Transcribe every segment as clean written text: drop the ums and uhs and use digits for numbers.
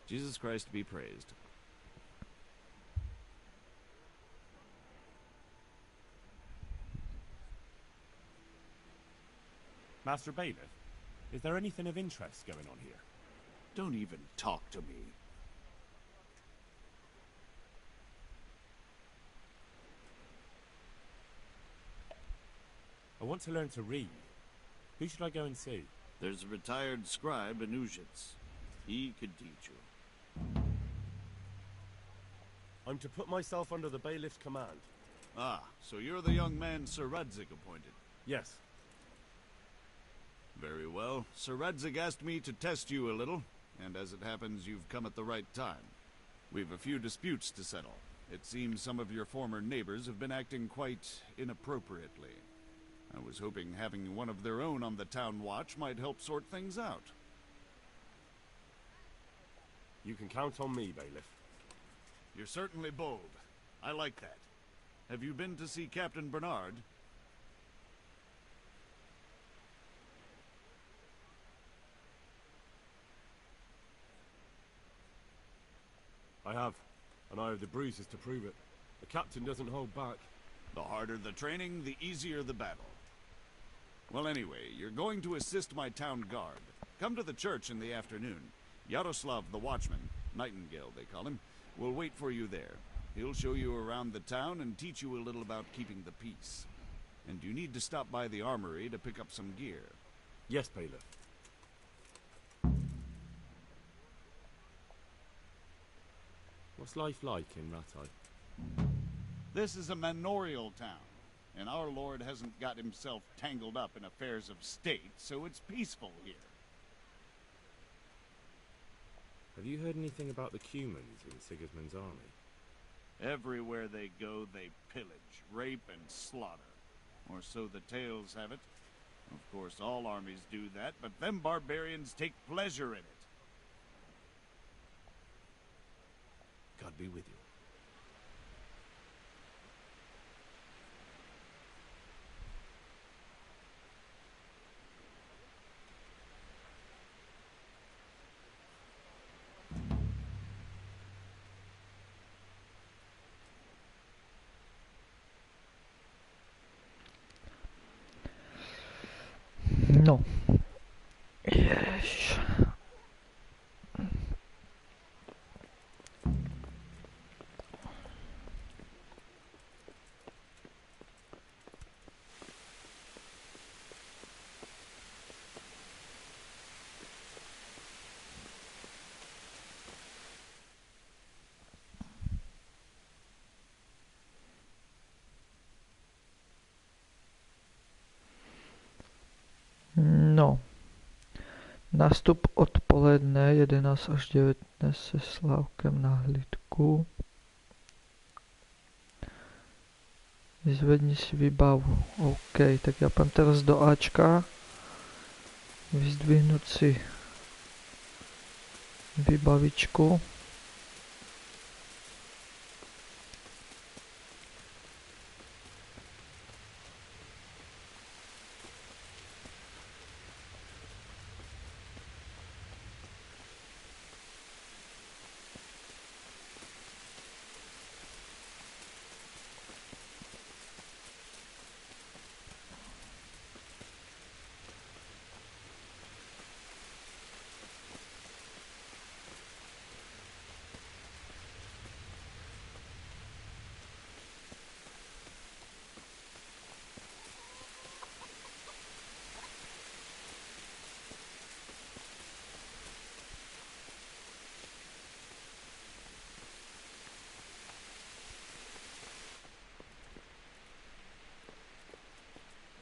Jesus Christ be praised. Master Bailiff, is there anything of interest going on here? Don't even talk to me. I want to learn to read. Who should I go and see? There's a retired scribe in Ujits. He could teach you. I'm to put myself under the bailiff's command. Ah, so you're the young man Sir Radzig appointed. Yes. Very well. Sir Radzig asked me to test you a little, and as it happens, you've come at the right time. We've a few disputes to settle. It seems some of your former neighbors have been acting quite inappropriately. I was hoping having one of their own on the town watch might help sort things out. You can count on me, Bailiff. You're certainly bold. I like that. Have you been to see Captain Bernard? I have, and I have the bruises to prove it. The captain doesn't hold back. The harder the training, the easier the battle. Well, anyway, you're going to assist my town guard. Come to the church in the afternoon. Yaroslav the watchman, Nightingale they call him, will wait for you there. He'll show you around the town and teach you a little about keeping the peace. And you need to stop by the armory to pick up some gear. Yes, Bailiff. What's life like in Rattay? This is a manorial town, and our lord hasn't got himself tangled up in affairs of state, so it's peaceful here. Have you heard anything about the Cumans in Sigismund's army? Everywhere they go, they pillage, rape, and slaughter. Or so the tales have it. Of course, all armies do that, but them barbarians take pleasure in it. God be with you. No. Jež. No. Nástup odpoledne 11 až 9 dnes se Slávkem na hlídku. Vyzvedni si výbavu. OK, tak já půjdem teraz do Ačka. Vyzdvihnout si výbavičku.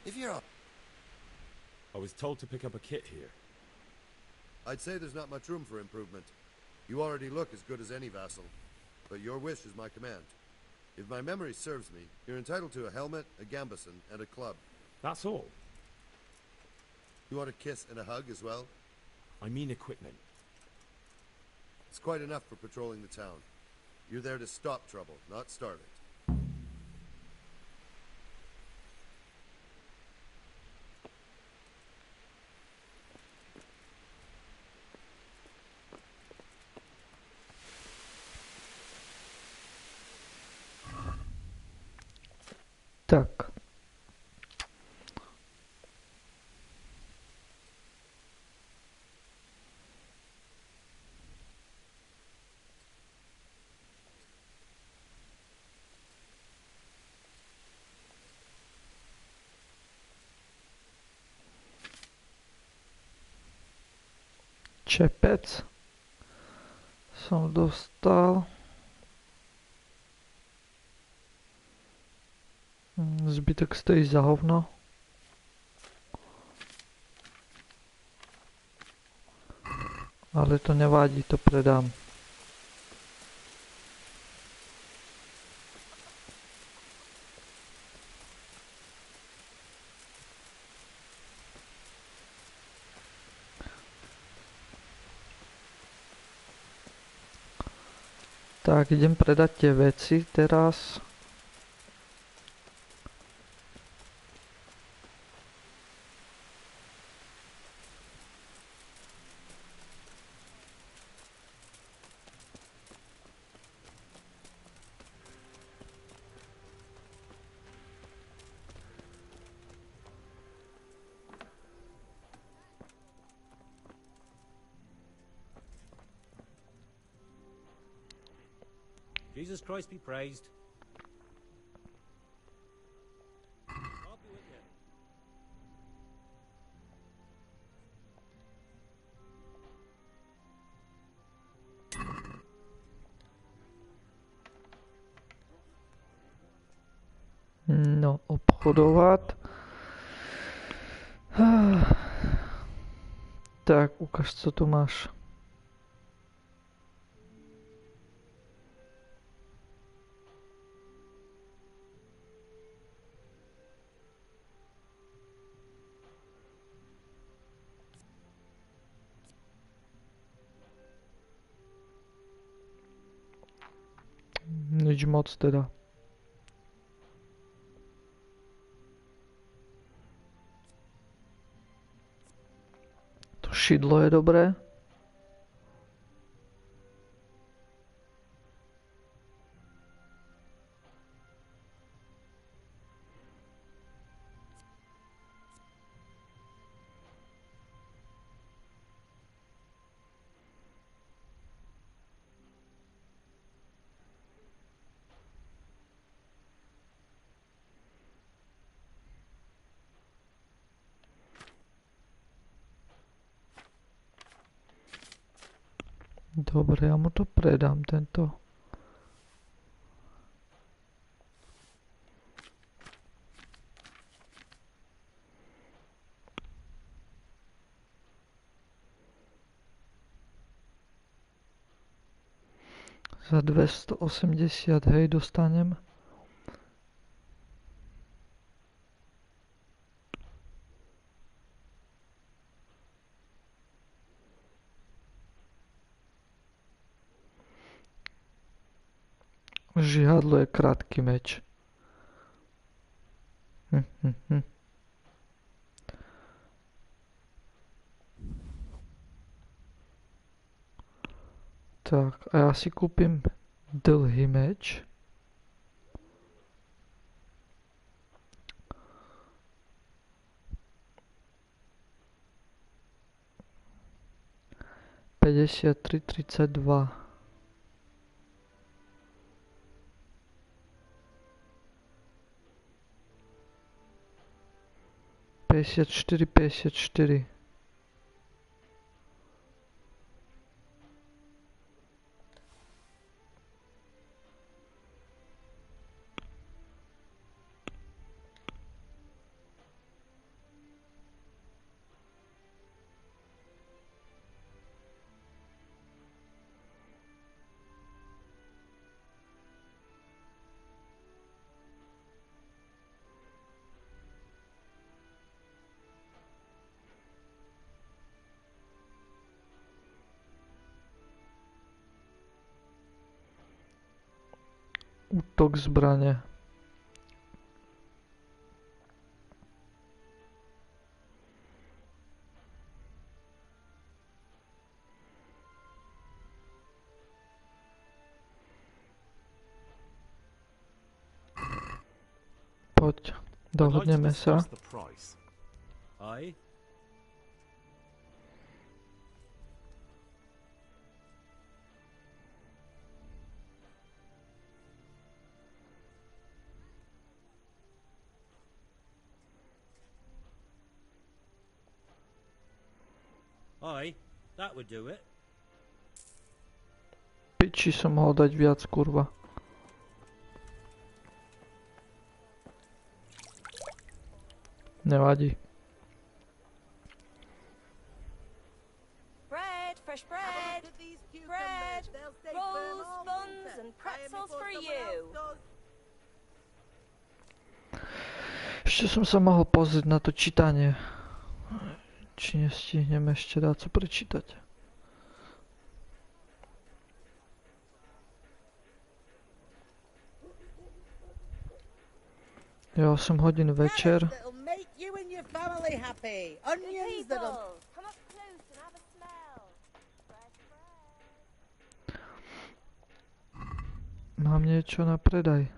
If you're up, I was told to pick up a kit here. I'd say there's not much room for improvement. You already look as good as any vassal, but your wish is my command. If my memory serves me, you're entitled to a helmet, a gambeson, and a club. That's all? You want a kiss and a hug as well? I mean equipment. It's quite enough for patrolling the town. You're there to stop trouble, not start it. Tak. Čepec som dostal. Zbytek stojí za hovno. Ale to nevadí, to predám. Tak, idem predať tie veci teraz. Jesus Christ be praised. God be with you. No, obchodovat. Tak, ukaž, co tu máš. Nič moc teda. To šidlo je dobré. Dobre, ja mu to predám, tento. Za 280, hej, dostanem. Žihadlo je krátky meč. Tak, a ja si kúpim dlhý meč. Päťdesiattri, 32. 54, 54. Útok zbrane. poď. I'd like to Dohodneme sa. discuss the price. Aye. Aye, that would do it. Piči som mohol dať viac, kurva. Nevadí. Bread, fresh bread, bread, rolls, buns and pretzels for you. Ešte som sa mohol pozrieť na to čítanie. Či nestihnem ešte dať co prečítať. Je 8 hodín večer. That'll make you and your family happy. Onions that'll... People, come up close and have a smell. Fresh bread. Mám niečo na predaj.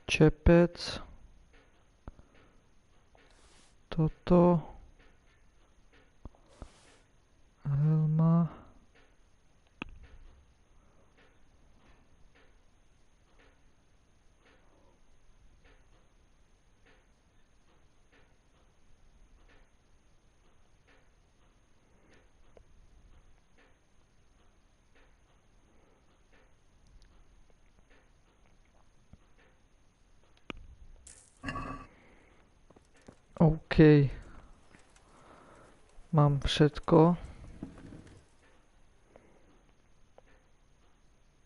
Čepec. Toto. Helma. OK. Mám všetko.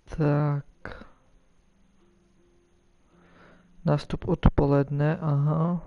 Tak. Nástup odpoledne, aha.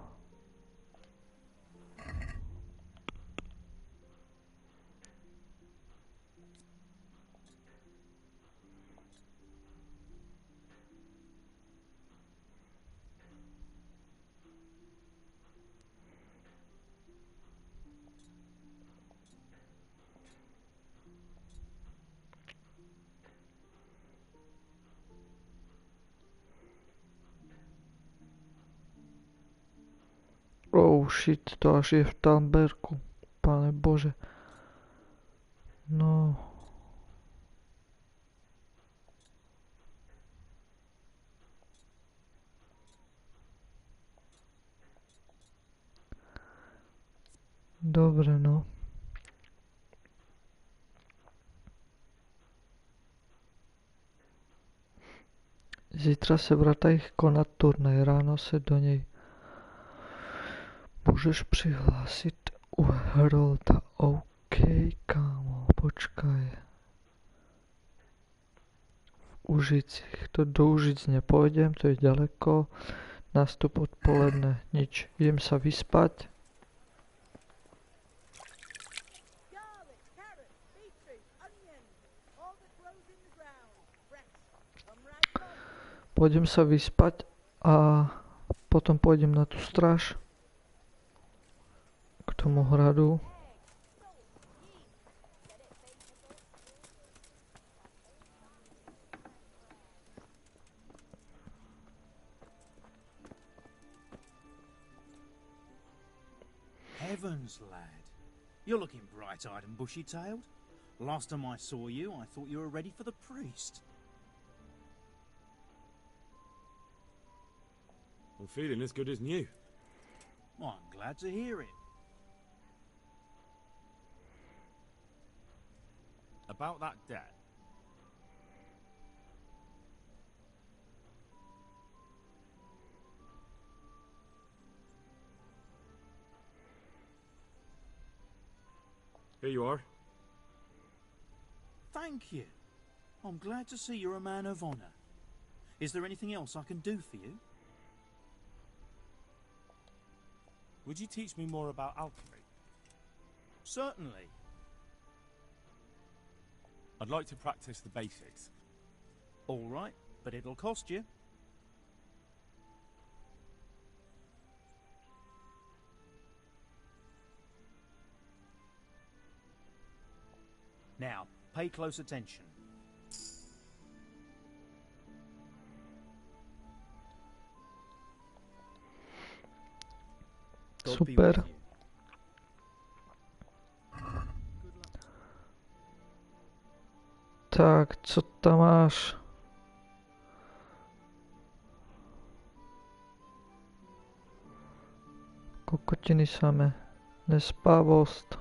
Oh shit, to až je v Tamberku. Pane Bože. No. Dobre, no. Zítra se vratají konat turnaj, ráno se do něj můžeš přihlásit u Herolda. OK, kámo, počkaj. V Užicích, to do Užic nepôjdem, to je ďaleko. Nástup odpoledne, nič. Idem sa vyspať. Garlic, carrots, beetroot, onions, all that grows in the ground. Fresh. Come right on. Pôjdem sa vyspať a potom pôjdem na tú stráž. K tomu hradu. Heavens, lad. You're looking bright-eyed and bushy-tailed. Last time I saw you, I thought you were ready for the priest. I'm feeling as good as new. Well, I'm glad to hear it. About that debt. Here you are. Thank you. I'm glad to see you're a man of honour. Is there anything else I can do for you? Would you teach me more about alchemy? Certainly. I'd like to practice the basics. All right, but it'll cost you. Now, pay close attention. God be Super. with you. Tak, co tam máš? Kokotiny samé. Nespavost.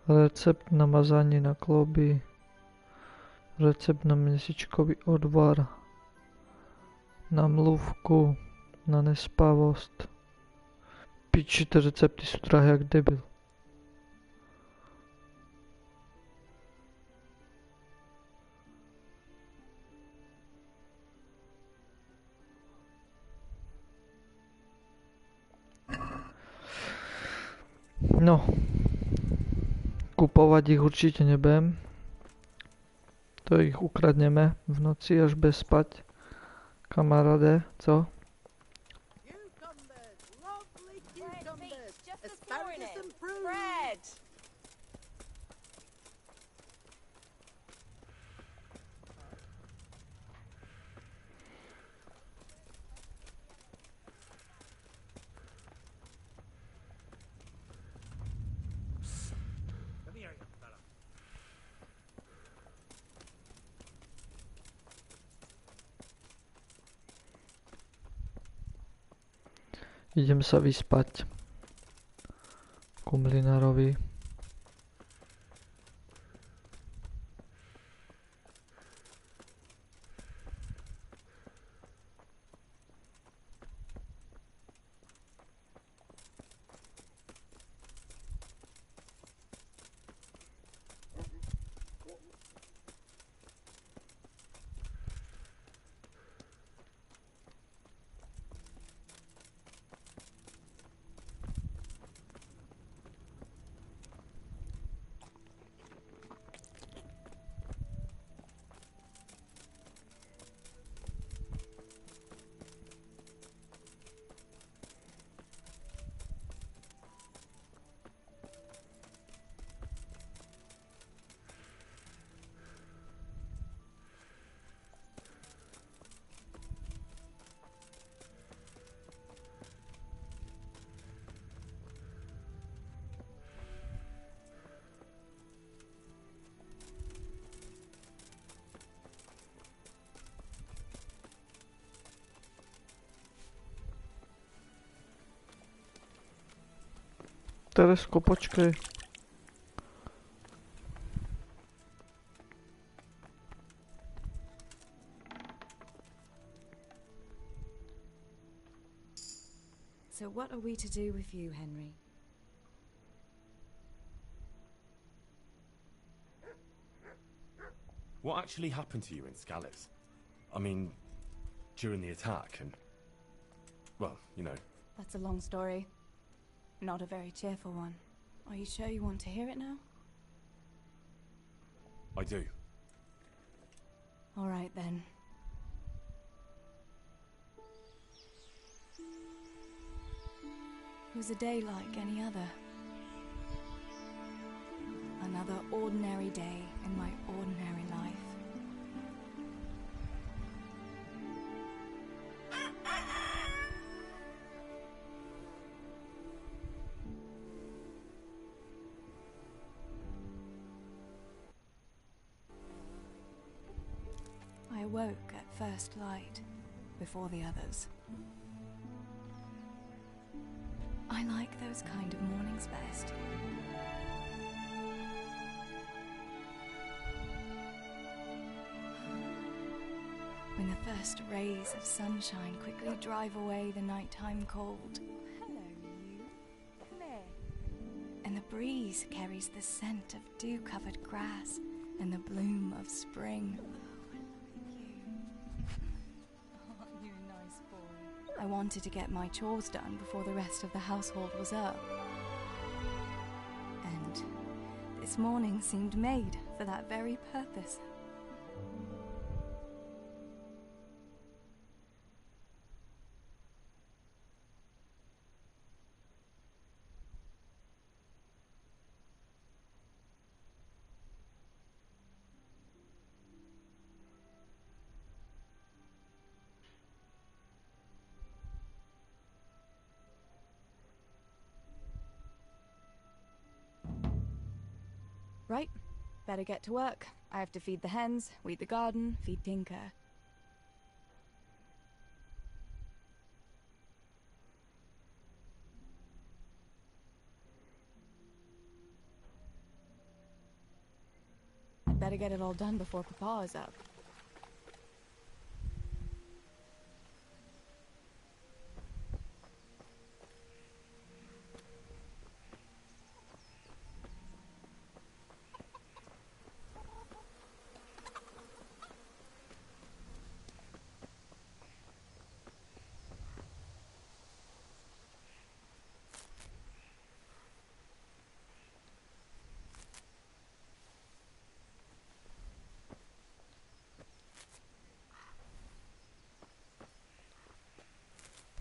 Recept na mazání na klouby. Recept na měsíčkový odvar. Na mluvku. Na nespavost. Piči, ty recepty jsou drahé jak debil. No. Kupovat ich určitě nebudem. To ich ukradneme v noci, až bez spať. Kamaráde, co? Cucumbers, lovely Bread, cucumbers. meat, just as Asparagus morning. and prunes. Bread. Come here, young fella. Idem sa vyspať. Ku mlynárovi. Teresko, počkej. So what are we to do with you, Henry? What actually happened to you in Scallis? I mean, during the attack and... Well, you know. That's a long story. Not a very cheerful one. Are you sure you want to hear it now? I do. All right, then. It was a day like any other. Another ordinary day in my ordinary life. I awoke at first light, before the others. I like those kind of mornings best. When the first rays of sunshine quickly drive away the nighttime cold. Hello, you. Come here. And the breeze carries the scent of dew-covered grass and the bloom of spring. Aren't you a nice boy? I wanted to get my chores done before the rest of the household was up. And this morning seemed made for that very purpose. Right, better get to work. I have to feed the hens, weed the garden, feed Tinker. I'd better get it all done before Papa is up.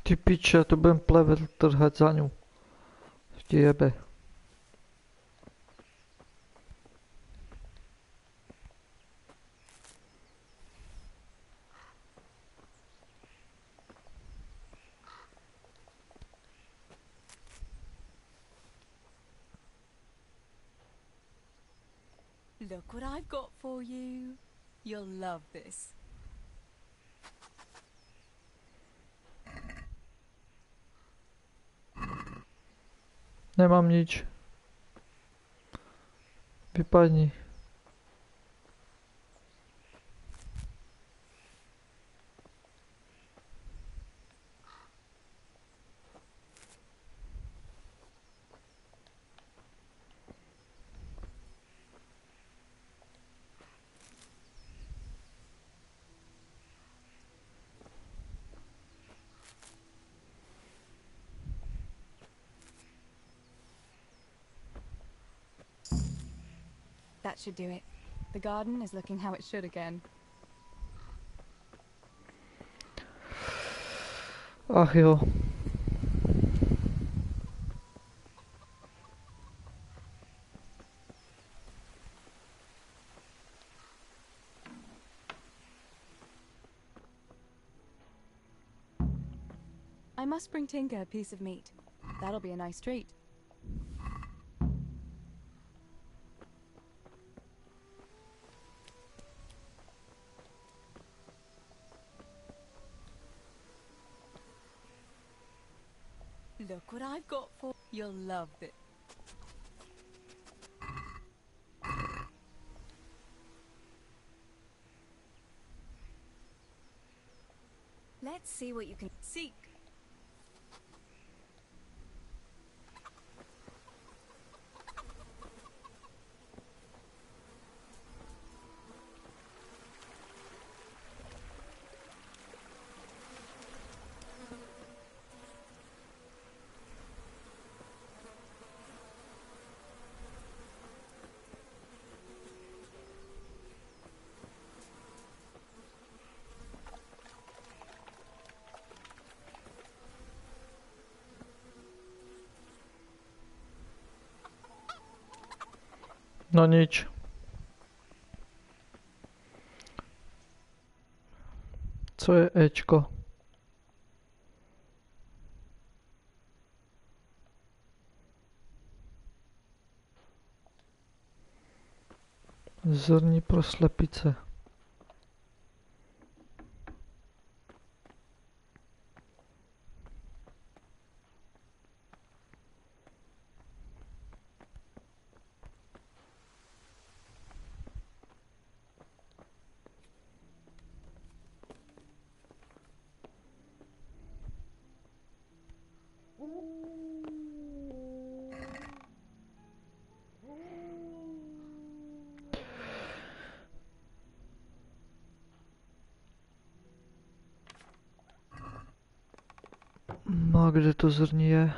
Ty piče, to budem plevel trhat za ňu. Ti jebe. Look what I've got for you. You'll love this. Nemám nič. Vypadni. That should do it. The garden is looking how it should again. Ach jo. I must bring Tinker a piece of meat. That'll be a nice treat. Look what I've got for you'll love it. Let's see what you can seek. No nič. Co je Ečko? Zrní pro slepice. No a kde to zrní je?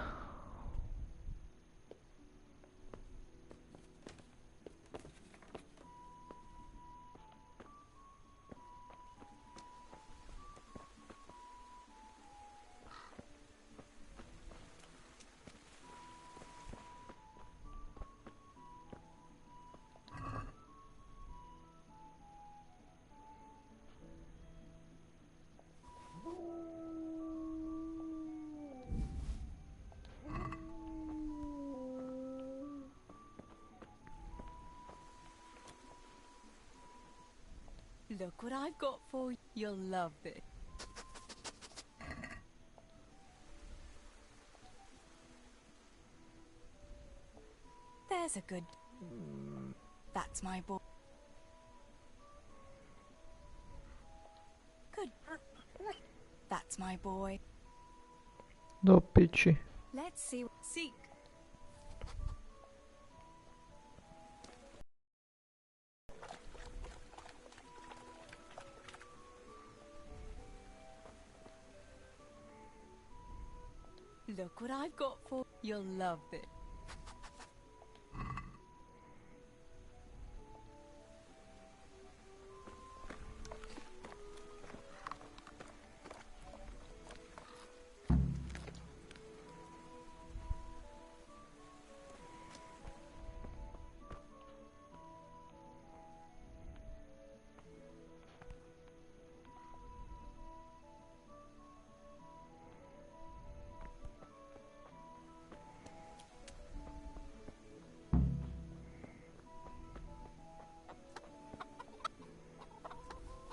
Look what I've got for you. You'll love this. There's a good... That's my boy. Good. That's my boy. Do piči. Let's see. Seek. Look what I've got for... You'll love this.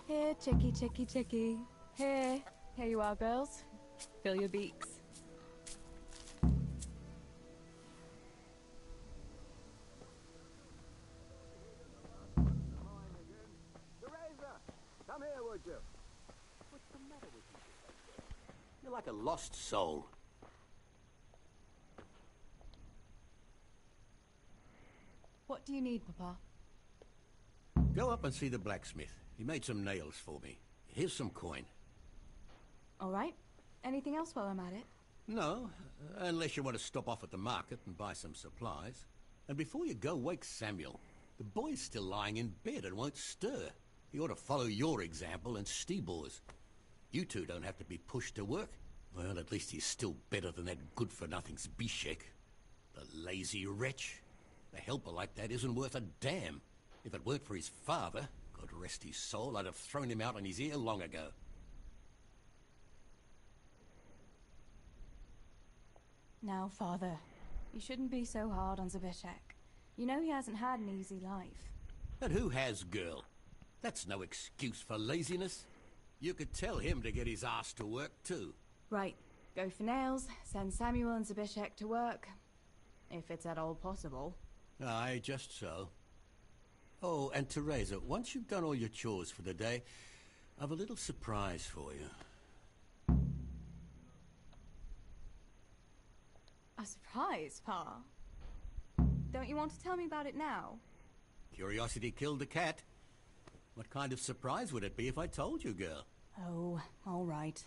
Here, chickie, chickie, chickie. Here. Here you are, girls. Fill your beaks. Terezi, come here, would you? What's the matter with you? You're like a lost soul. What do you need, Papa? Go up and see the blacksmith. He made some nails for me. Here's some coin. All right. Anything else while I'm at it? No, unless you want to stop off at the market and buy some supplies. And before you go, wake Samuel. The boy's still lying in bed and won't stir. He ought to follow your example and Stebor's. You two don't have to be pushed to work. Well, at least he's still better than that good-for-nothing Zbyszek. The lazy wretch. A helper like that isn't worth a damn. If it weren't for his father, God rest his soul, I'd have thrown him out on his ear long ago. Now, Father, you shouldn't be so hard on Zbyszek. You know he hasn't had an easy life. And who has, girl? That's no excuse for laziness. You could tell him to get his ass to work, too. Right. Go for nails, send Samuel and Zbyszek to work. If it's at all possible. Aye, just so. Oh, and Terezi, once you've done all your chores for the day, I've a little surprise for you. A surprise, Pa? Don't you want to tell me about it now? Curiosity killed the cat. What kind of surprise would it be if I told you, girl? Oh, all right.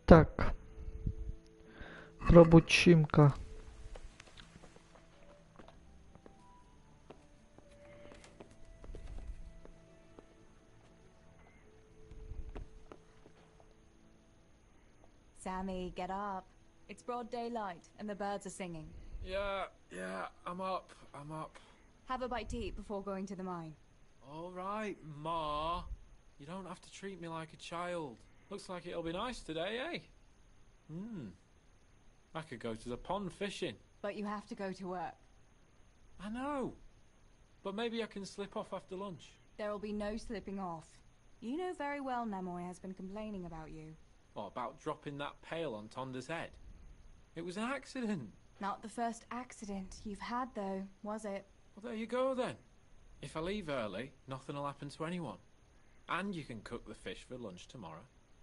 Tak. Probuď Šimka. Sammy, get up. It's broad daylight and the birds are singing. Yeah, I'm up. Have a bite to eat before going to the mine. All right, Ma. You don't have to treat me like a child. Looks like it'll be nice today, eh? I could go to the pond fishing. But you have to go to work. I know. But maybe I can slip off after lunch. There will be no slipping off. You know very well Nemoy has been complaining about you. What about dropping that pail on Tonda's head? It was an accident. Not the first accident you've had, though, was it? Well, there you go, then. If I leave early, nothing will happen to anyone. And you can cook the fish for lunch tomorrow.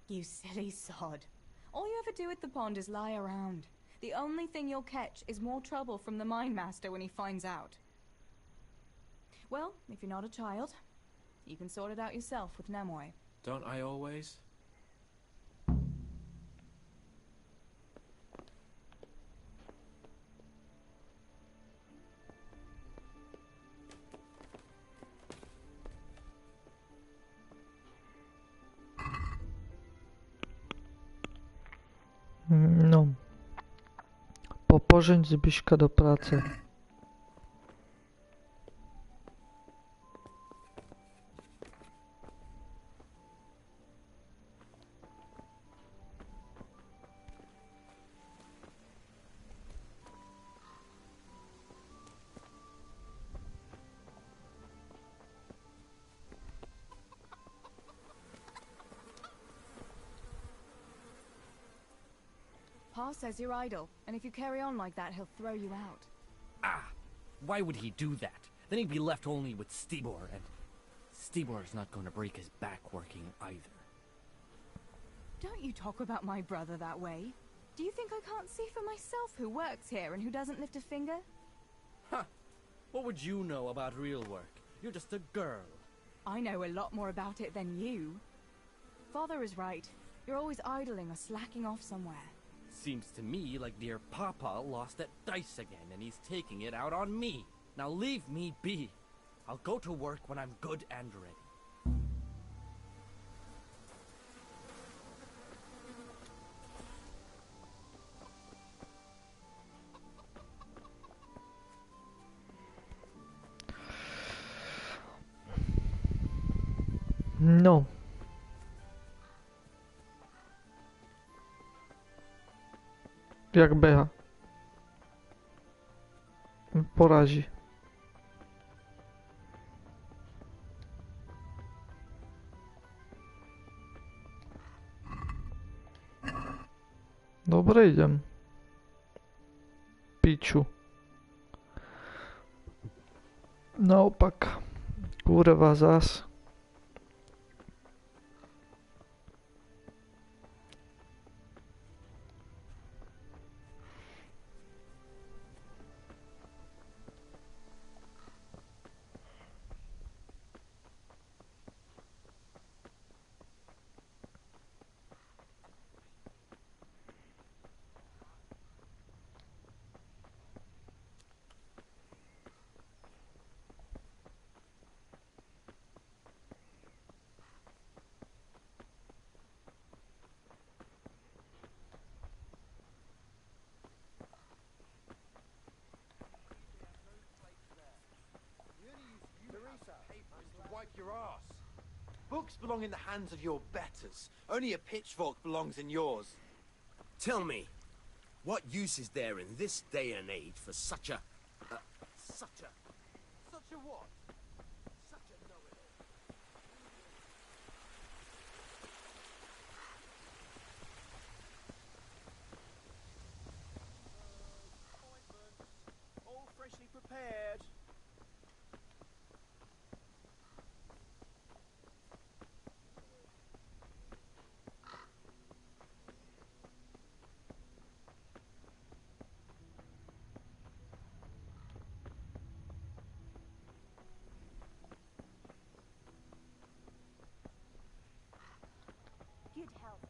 You silly sod. All you ever do at the pond is lie around. The only thing you'll catch is more trouble from the mine master when he finds out. Well, if you're not a child, you can sort it out yourself with Nemoy. Don't I always? No. Popożeń Zbyszka do pracy. Pa says you're idle, and if you carry on like that, he'll throw you out. Ah, why would he do that? Then he'd be left only with Stibor, and Stibor's not going to break his back working either. Don't you talk about my brother that way. Do you think I can't see for myself who works here and who doesn't lift a finger? Huh. What would you know about real work? You're just a girl. I know a lot more about it than you. Father is right. You're always idling or slacking off somewhere. Seems to me like dear Papa lost at dice again, and he's taking it out on me. Now leave me be. I'll go to work when I'm good and ready. No. Jak beha. Porazi. Dobre, idem. Piču. Naopak. Kurva zas. Wipe your ass. Books belong in the hands of your betters. Only a pitchfork belongs in yours. Tell me, what use is there in this day and age for such a what? Such a know-it-all. Appointments, all freshly prepared. Good health.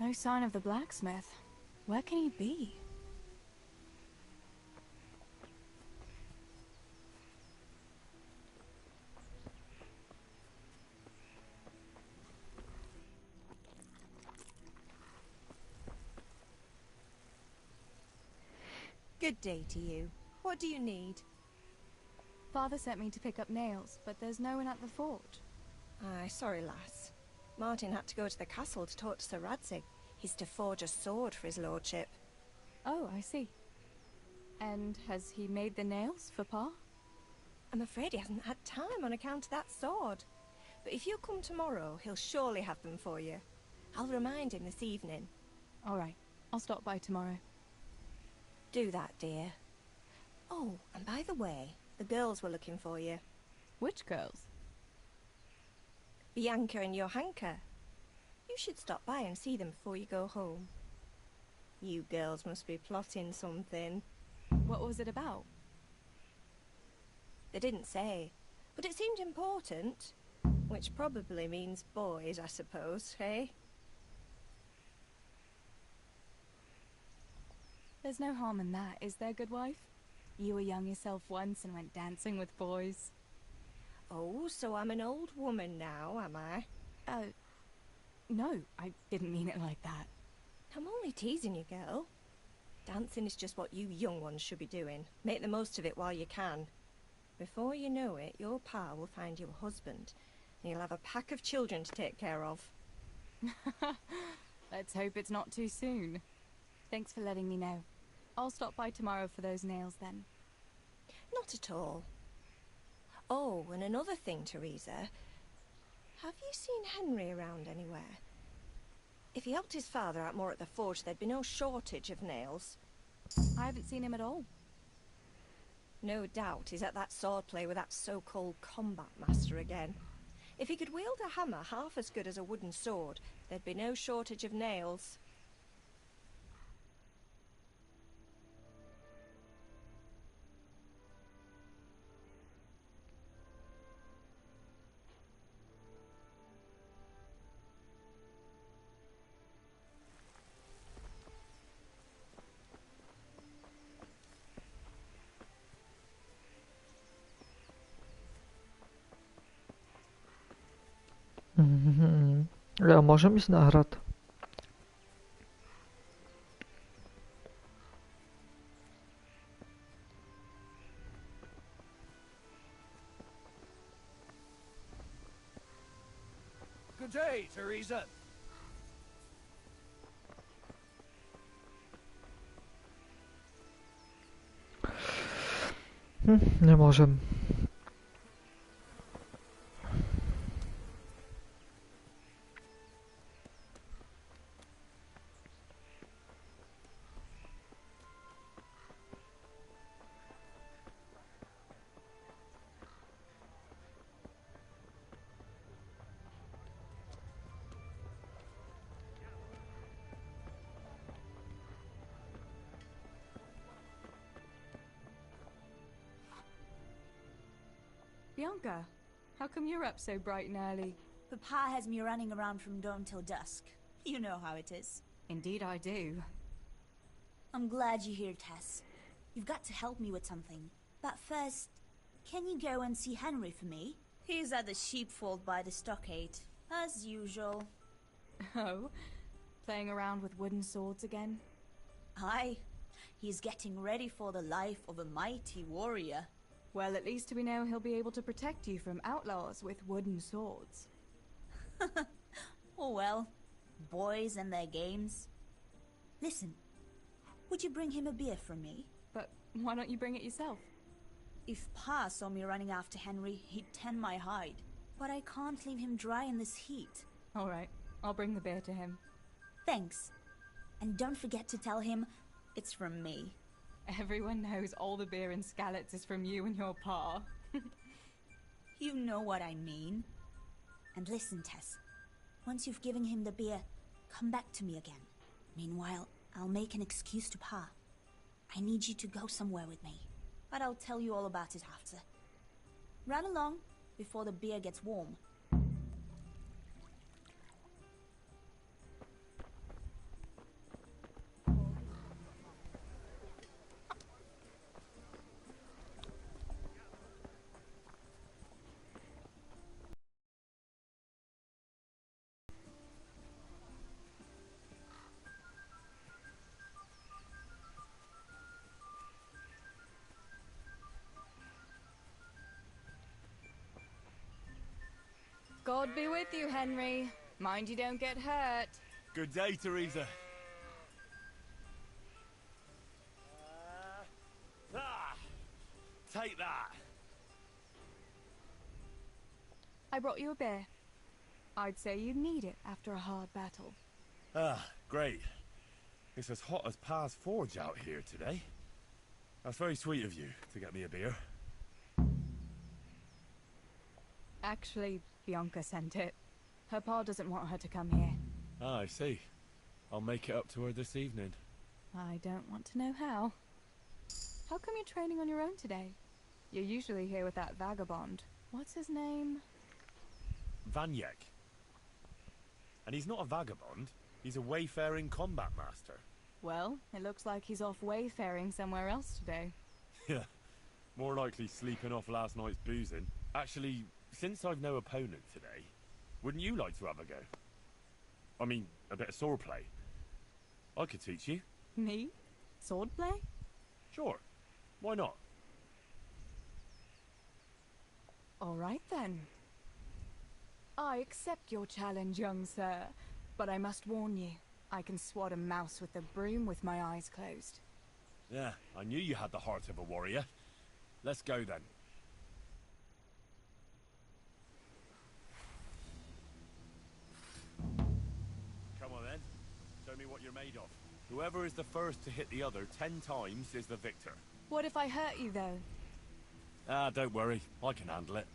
No sign of the blacksmith. Where can he be? Good day to you. What do you need? Father sent me to pick up nails, but there's no one at the fort. Aye, sorry, lass. Martin had to go to the castle to talk to Sir Radzig. He's to forge a sword for his lordship. Oh, I see. And has he made the nails for Pa? I'm afraid he hasn't had time on account of that sword. But if you come tomorrow, he'll surely have them for you. I'll remind him this evening. All right. I'll stop by tomorrow. Do that, dear. Oh, and by the way, the girls were looking for you. Which girls? Bianca and Johanka. You should stop by and see them before you go home. You girls must be plotting something. What was it about? They didn't say, but it seemed important. Which probably means boys, I suppose, hey? There's no harm in that, is there, good wife? You were young yourself once and went dancing with boys. Oh, so I'm an old woman now, am I? No, I didn't mean it like that. I'm only teasing you, girl. Dancing is just what you young ones should be doing. Make the most of it while you can. Before you know it, your pa will find you a husband, and you'll have a pack of children to take care of. Let's hope it's not too soon. Thanks for letting me know. I'll stop by tomorrow for those nails then. Not at all. Oh, and another thing, Teresa. Have you seen Henry around anywhere? If he helped his father out more at the forge, there'd be no shortage of nails. I haven't seen him at all. No doubt he's at that swordplay with that so-called combat master again. If he could wield a hammer half as good as a wooden sword, there'd be no shortage of nails. Ja môžem ísť na hrad. Good day, Teresa. Nemôžem. Bianca, how come you're up so bright and early? Papa has me running around from dawn till dusk. You know how it is. Indeed I do. I'm glad you're here, Tess. You've got to help me with something. But first, can you go and see Henry for me? He's at the sheepfold by the stockade, as usual. Oh? Playing around with wooden swords again? Aye. He's getting ready for the life of a mighty warrior. Well, at least we know he'll be able to protect you from outlaws with wooden swords. Oh well, boys and their games. Listen, would you bring him a beer from me? But why don't you bring it yourself? If Pa saw me running after Henry, he'd tan my hide. But I can't leave him dry in this heat. All right, I'll bring the beer to him. Thanks. And don't forget to tell him it's from me. Everyone knows all the beer in Skalitz is from you and your pa. You know what I mean. And listen, Tess. Once you've given him the beer, come back to me again. Meanwhile, I'll make an excuse to Pa. I need you to go somewhere with me. But I'll tell you all about it after. Run along before the beer gets warm. God be with you, Henry. Mind you don't get hurt. Good day, Teresa. Take that. I brought you a beer. I'd say you'd need it after a hard battle. Ah, great. It's as hot as Pa's forge out here today. That's very sweet of you to get me a beer. Actually, Bianca sent it. Her pa doesn't want her to come here. Ah, I see. I'll make it up to her this evening. I don't want to know how. How come you're training on your own today? You're usually here with that vagabond. What's his name? Vanyek. And he's not a vagabond. He's a wayfaring combat master. Well, it looks like he's off wayfaring somewhere else today. Yeah, more likely sleeping off last night's boozing. Actually, since I've no opponent today, wouldn't you like to have a go? I mean, a bit of swordplay. I could teach you. Me? Swordplay? Sure. Why not? All right then. I accept your challenge, young sir, but I must warn you, I can swat a mouse with a broom with my eyes closed. Yeah, I knew you had the heart of a warrior. Let's go then. Come on then. Show me what you're made of. Whoever is the first to hit the other 10 times is the victor. What if I hurt you, though? Ah, don't worry. I can handle it.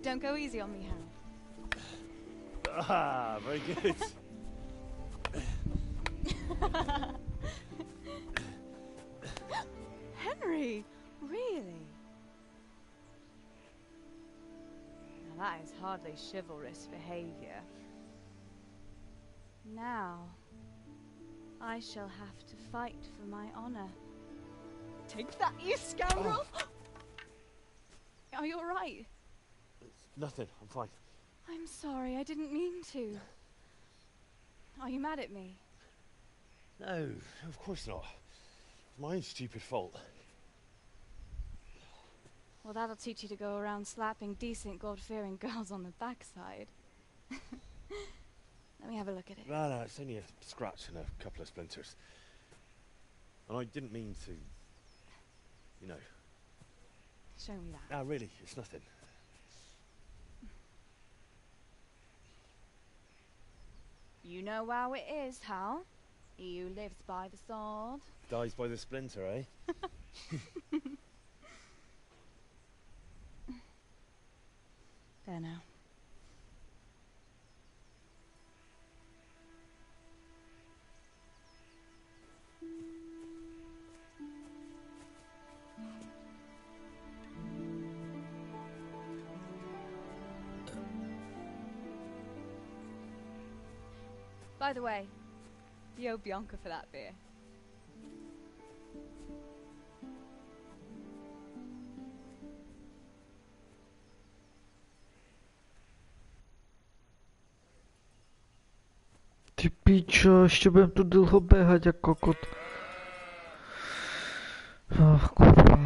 Don't go easy on me, Harry. Ah, very good. Henry, really? Now that is hardly chivalrous behavior. Now, I shall have to fight for my honor. Take that, you scoundrel! Oh. Are you alright? Nothing, I'm fine. I'm sorry, I didn't mean to. Are you mad at me? No, of course not. It's my own stupid fault. Well, that'll teach you to go around slapping decent, God-fearing girls on the backside. Let me have a look at it. No, it's only a scratch and a couple of splinters. And I didn't mean to, you know. Show me that. No, really, it's nothing. You know how it is, Hal? He who lives by the sword Dies by the splinter, eh? There now. By the way, you owe Bianca for that beer. Ty pičo, ještě budem tu dlouho běhat jak kokot. Ach, kurva.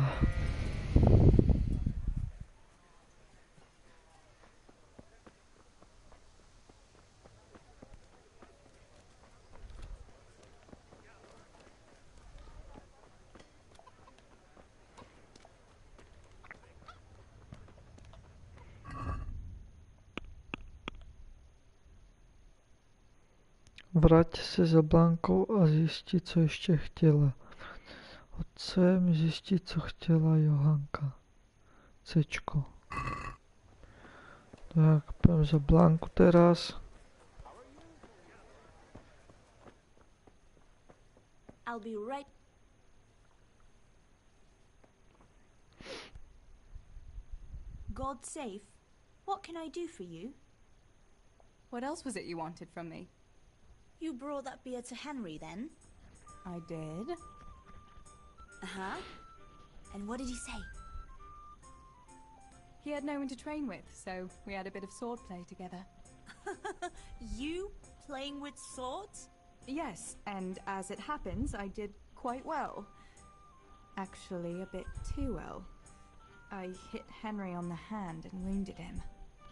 Vrať se za Blankou a zjistí, co ještě chtěla. Otcem zjistí, co chtěla Johanka. Cčko. Tak, půjdem za Blanku teraz. I'll be right. God safe. What can I do for you? What else was it you wanted from me? You brought that beer to Henry, then? I did. Uh-huh. And what did he say? He had no one to train with, so we had a bit of swordplay together. You playing with swords? Yes, and as it happens, I did quite well. Actually, a bit too well. I hit Henry on the hand and wounded him.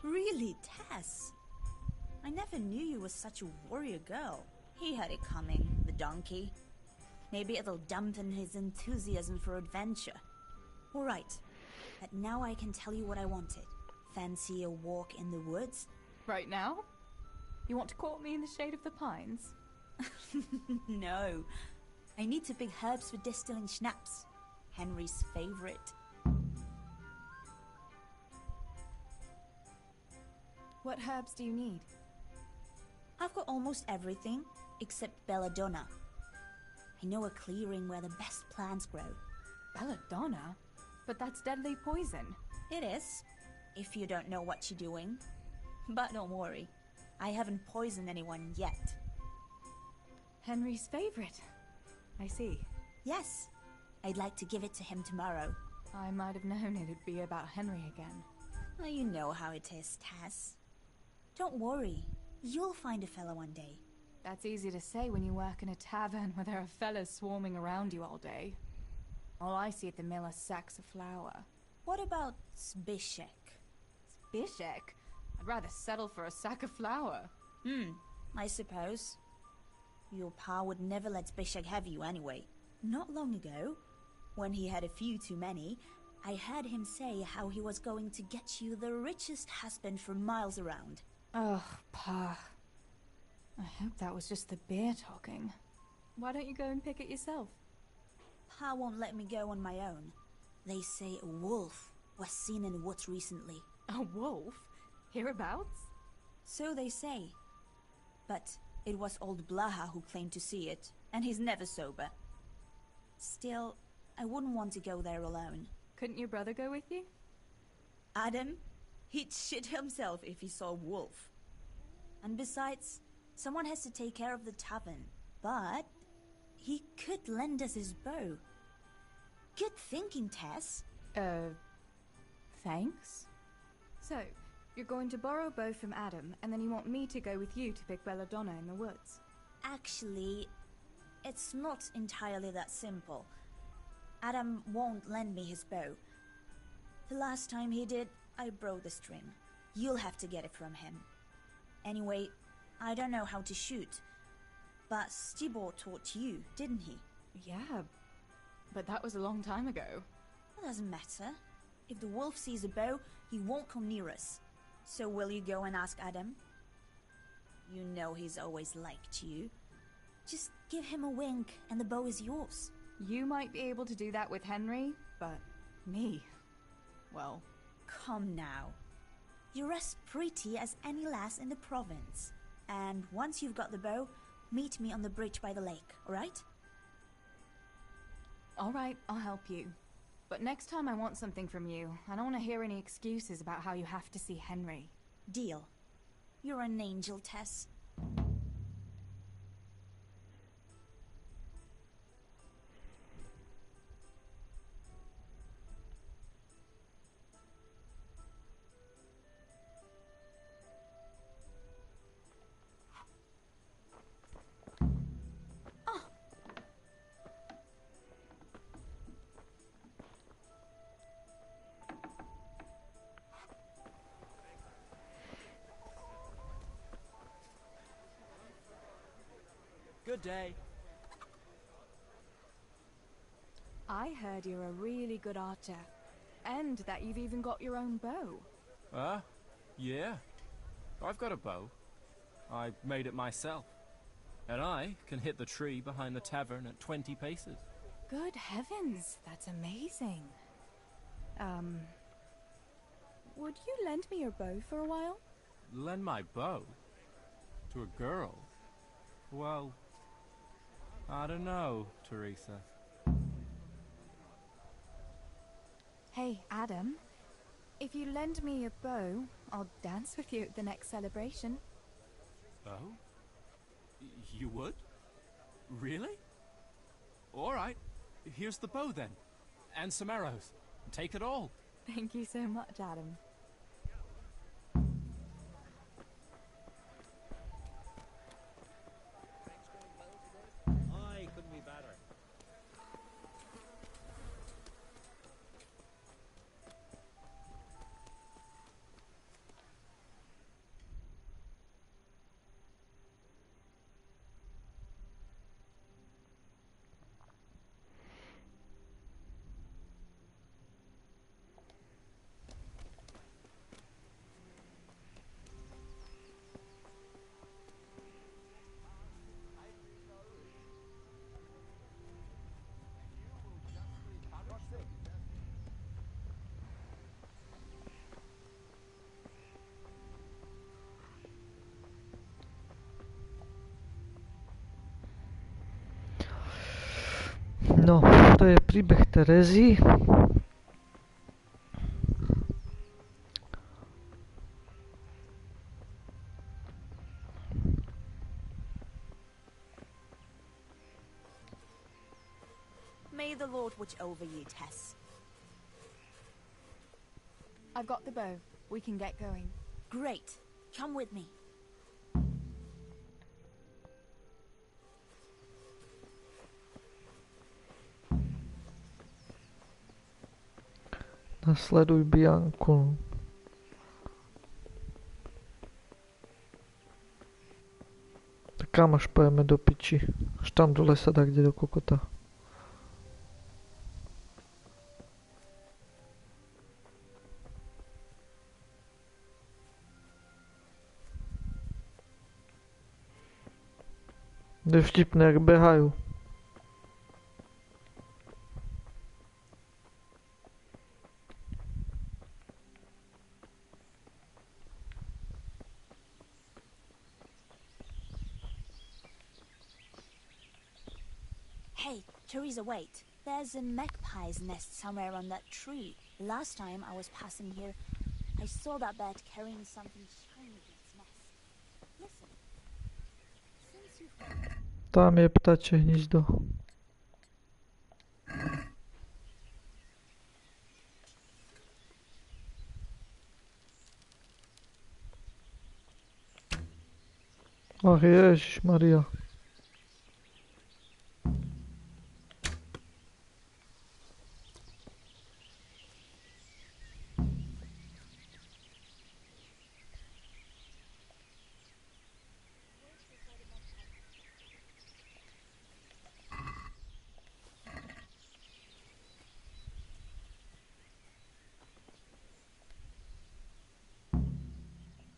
Really, Tess? I never knew you were such a warrior girl. He had it coming, the donkey. Maybe it'll dampen his enthusiasm for adventure. All right, but now I can tell you what I wanted. Fancy a walk in the woods? Right now? You want to court me in the shade of the pines? No. I need to pick herbs for distilling schnapps. Henry's favorite. What herbs do you need? I've got almost everything except belladonna. I know a clearing where the best plants grow. Belladonna? But that's deadly poison. It is, if you don't know what you're doing. But don't worry, I haven't poisoned anyone yet. Henry's favorite. I see. Yes, I'd like to give it to him tomorrow. I might have known it'd be about Henry again. Well, you know how it is, Tess. Don't worry, you'll find a fella one day. That's easy to say when you work in a tavern where there are fellas swarming around you all day. All I see at the mill are sacks of flour. What about Zbyszek? Zbyszek? I'd rather settle for a sack of flour. I suppose. Your pa would never let Zbyszek have you anyway. Not long ago, when he had a few too many, I heard him say how he was going to get you the richest husband for miles around. Oh, Pa. I hope that was just the beer talking. Why don't you go and pick it yourself? Pa won't let me go on my own. They say a wolf was seen in the woods recently. A wolf? Hereabouts? So they say. But it was old Blaha who claimed to see it, and he's never sober. Still, I wouldn't want to go there alone. Couldn't your brother go with you? Adam? He'd shit himself if he saw a wolf. And besides, someone has to take care of the tavern. But he could lend us his bow. Good thinking, Tess. Thanks? So, you're going to borrow a bow from Adam, and then you want me to go with you to pick belladonna in the woods? Actually, it's not entirely that simple. Adam won't lend me his bow. The last time he did, I broke the string. You'll have to get it from him. Anyway, I don't know how to shoot. But Stibor taught you, didn't he? Yeah, but that was a long time ago. It doesn't matter. If the wolf sees a bow, he won't come near us. So will you go and ask Adam? You know he's always liked you. Just give him a wink and the bow is yours. You might be able to do that with Henry, but me, well... Come now. You're as pretty as any lass in the province. And once you've got the bow, meet me on the bridge by the lake, alright? Alright, I'll help you. But next time I want something from you. I don't want to hear any excuses about how you have to see Henry. Deal. You're an angel, Tess. Good day. I heard you're a really good archer. And that you've even got your own bow. Yeah. I've got a bow. I made it myself. And I can hit the tree behind the tavern at 20 paces. Good heavens, that's amazing. Would you lend me your bow for a while? Lend my bow? To a girl? Well, I don't know, Teresa. Hey, Adam. If you lend me your bow, I'll dance with you at the next celebration. Oh? You would? Really? All right. Here's the bow then. And some arrows. Take it all. Thank you so much, Adam. Aye, couldn't be better. No, to je príbeh Terezy. May the Lord watch over you, Tess. I've got the bow. We can get going. Great. Come with me. Nasleduj Bianku. Tak kam až pojeme do piči? Až tam dole sa dá kde do kokota. To je vtipné, jak behajú. Hey, Teresa, wait. There's a magpie's nest somewhere on that tree. Last time I was passing here, I saw that bird carrying something shiny in its nest. Listen. Since you've... Tam je ptačie hnízdo. Ach Ježišmaria.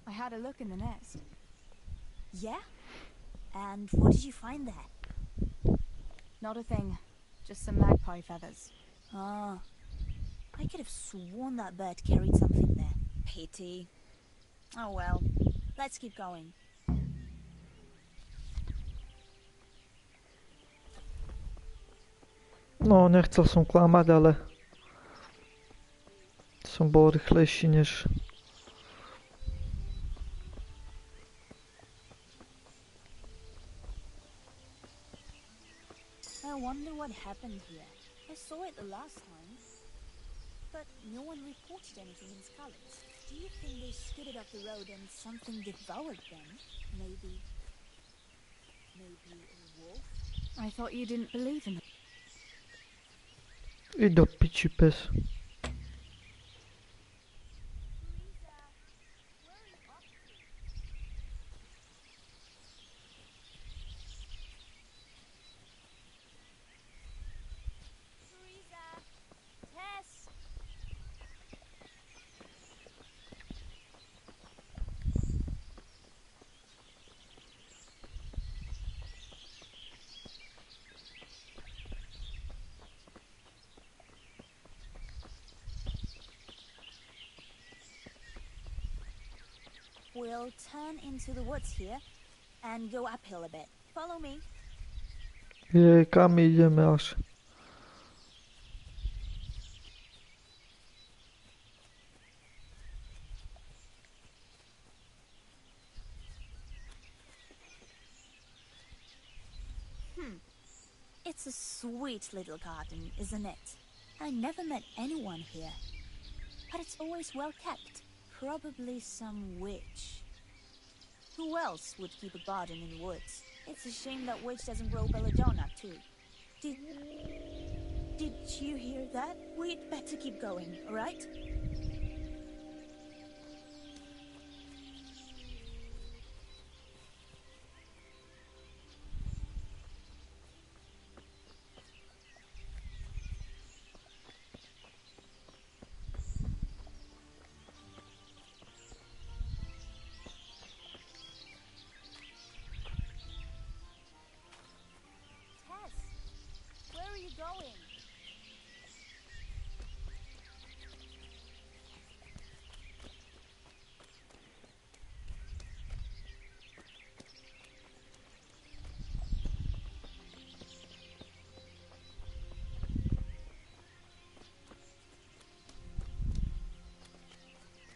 I had a look in the nest. Yeah? And what did you find there? Not a thing. Just some magpie feathers. Ah. I could have sworn that bird carried something there. Pity. Oh well. Let's keep going. No, nechcel som klamať, ale som bol rýchlejší než... I wonder what happened here. I saw it the last time, but no one reported anything in Scarlet. Do you think they scooted up the road and something devoured them? Maybe a wolf? I thought you didn't believe in them. I do piči pes. We'll turn into the woods here and go uphill a bit. Follow me. Jej, kam ideme až? It's a sweet little garden, isn't it? I never met anyone here. But it's always well kept. Probably some witch. Who else would keep a garden in the woods? It's a shame that witch doesn't grow belladonna, too. Did you hear that? We'd better keep going, alright?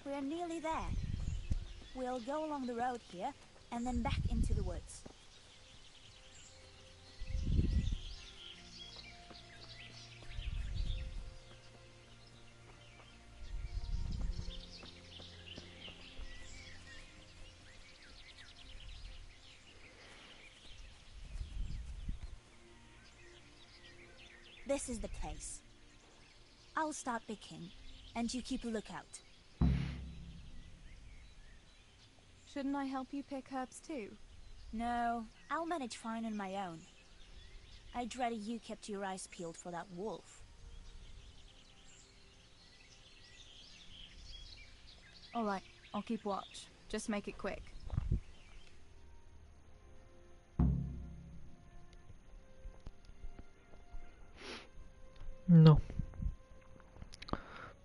We're nearly there. We'll go along the road here, and then back into the woods. This is the place. I'll start picking, and you keep a lookout. Shouldn't I help you pick herbs too? No, I'll manage fine on my own. I'd rather you kept your eyes peeled for that wolf. Alright, I'll keep watch. Just make it quick. No.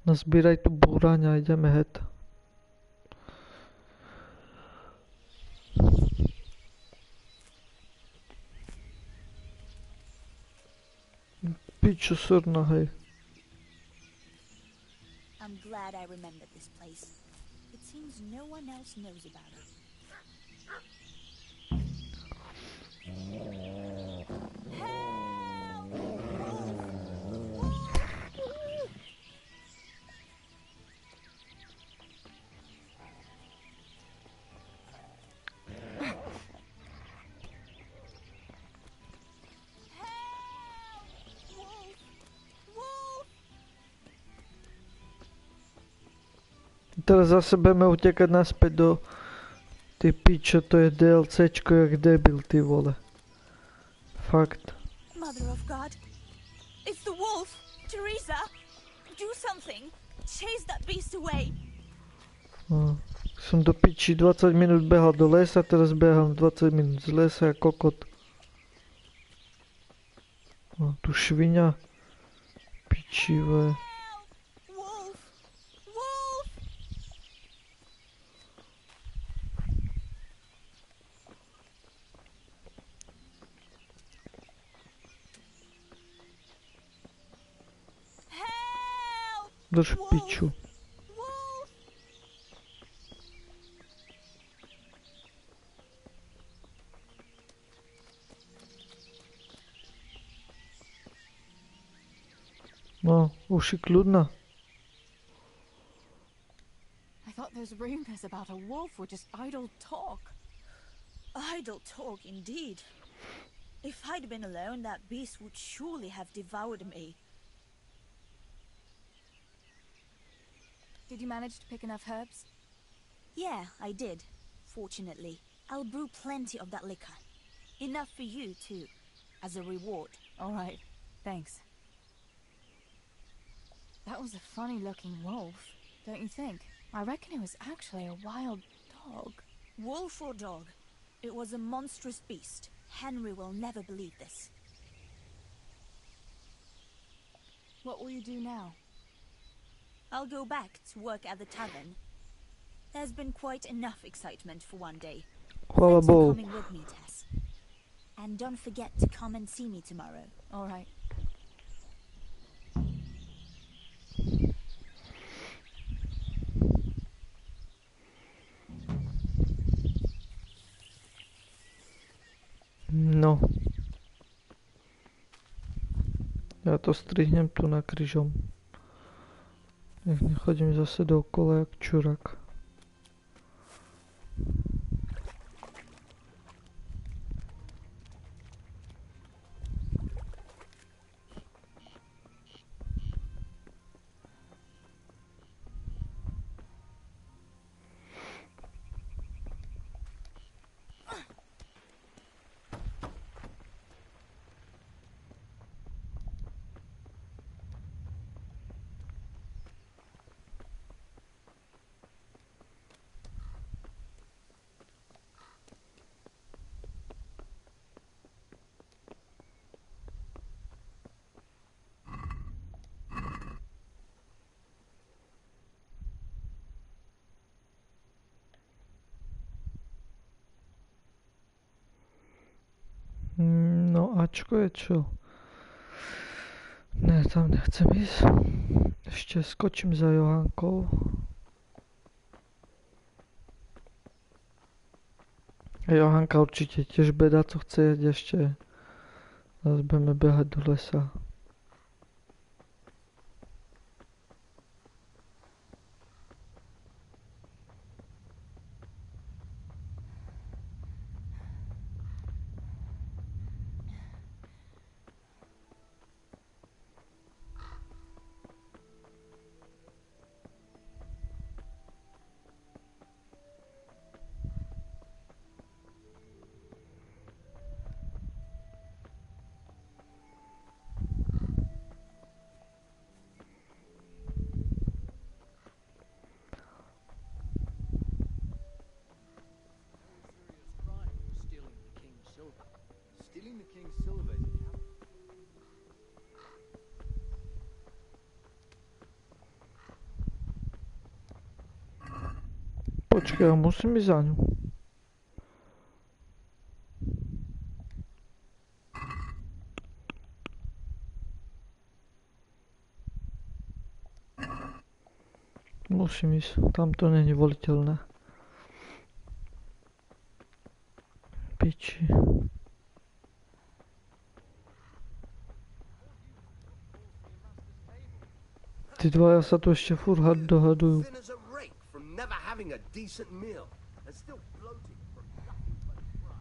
Nazbieraj tu búraň a ideme het. Piču surna, hej. I'm glad I remembered this place. It seems no one else knows about it. Teraz zase budeme utekať naspäť do... Ty pičo, to je DLCčko jak debil, ty vole. Fakt. Mother of God. It's the wolf! Teresa! Do something! Chase that beast away! No. Som do piči 20 minút behal do lesa, teraz behám 20 minút z lesa a kokot. No, tu šviňa. Pičivé. Drž piču. No, už je kľudná. I thought those rumors about a wolf were just idle talk. Idle talk, indeed. If I'd been alone, that beast would surely have devoured me. Did you manage to pick enough herbs? Yeah, I did. Fortunately. I'll brew plenty of that liquor. Enough for you, too. As a reward. All right. Thanks. That was a funny-looking wolf, don't you think? I reckon it was actually a wild dog. Wolf or dog? It was a monstrous beast. Henry will never believe this. What will you do now? I'll go back to work at the tavern. There's been quite enough excitement for one day. Thanks for coming with me, Tess. And don't forget to come and see me tomorrow. All right. No. Ja to strihnem tu na kryžom. Nech nechodím zase dookola jak čurak. No Ačko je čo? Ne, tam nechcem ísť. Ešte skočím za Johankou. Johanka určite tiež beda, co chce jesť ešte. Teraz budeme behať do lesa. Stealing the king's silver is a capital. Počkaj, ja musím ísť za ňu. Musím ísť, tam to není voliteľné. Piči. Tí dvaja sa tu ešte furt dohadujú. Thin as a rake from never having a decent meal and still bloating from nothing but pride.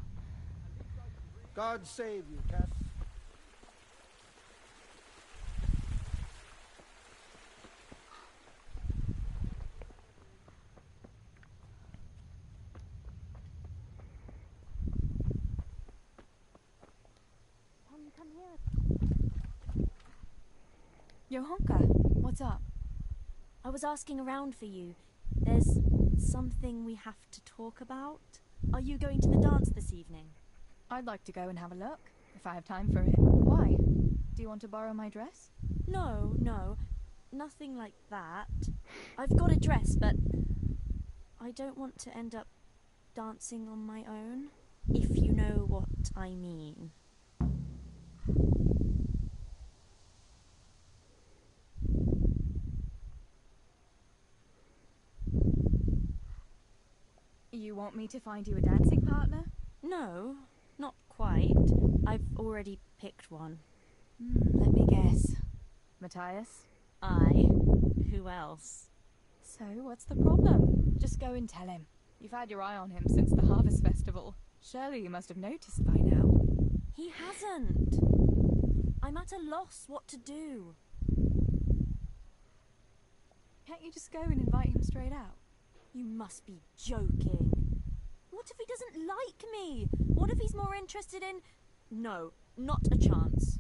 God save you, Cat. Come here. Johanka, what's up? I was asking around for you. There's something we have to talk about. Are you going to the dance this evening? I'd like to go and have a look, if I have time for it. Why? Do you want to borrow my dress? No, nothing like that. I've got a dress, but I don't want to end up dancing on my own, if you know what I mean. You want me to find you a dancing partner? No, not quite. I've already picked one. Let me guess. Matthias? I? Who else? So, what's the problem? Just go and tell him. You've had your eye on him since the Harvest Festival. Surely you must have noticed by now. He hasn't. I'm at a loss what to do. Can't you just go and invite him straight out? You must be joking. What if he doesn't like me? What if he's more interested in... No, not a chance.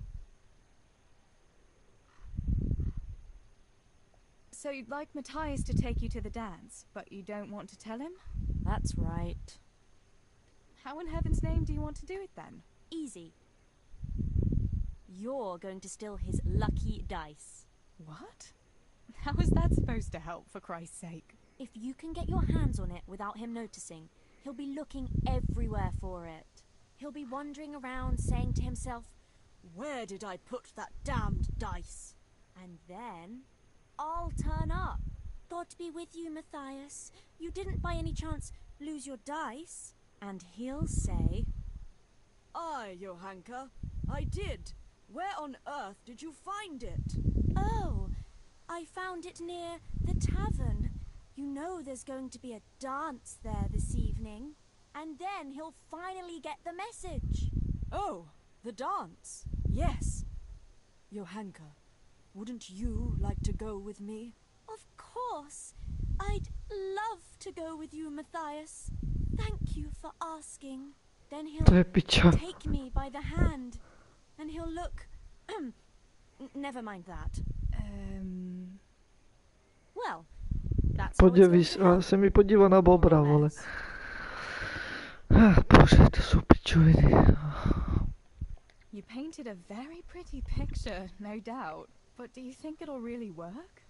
So you'd like Matthias to take you to the dance, but you don't want to tell him? That's right. How in heaven's name do you want to do it then? Easy. You're going to steal his lucky dice. What? How is that supposed to help, for Christ's sake? If you can get your hands on it without him noticing, he'll be looking everywhere for it. He'll be wandering around saying to himself, "Where did I put that damned dice?" And then I'll turn up. God be with you, Matthias. You didn't by any chance lose your dice? And he'll say, Aye, Johanka, I did. Where on earth did you find it? "Oh, I found it near the tavern. You know there's going to be a dance there this evening." And then he'll finally get the message. Oh, the dance. Yes. Johanka, wouldn't you like to go with me? Of course. I'd love to go with you, Matthias. Thank you for asking. Then he'll take me by the hand. And he'll look... Never mind that. Well, that's how it's going to se mi podíva na bobra, vole. Bože, to jsou pičoviny. You painted a very pretty picture, no doubt. But do you think it'll really work?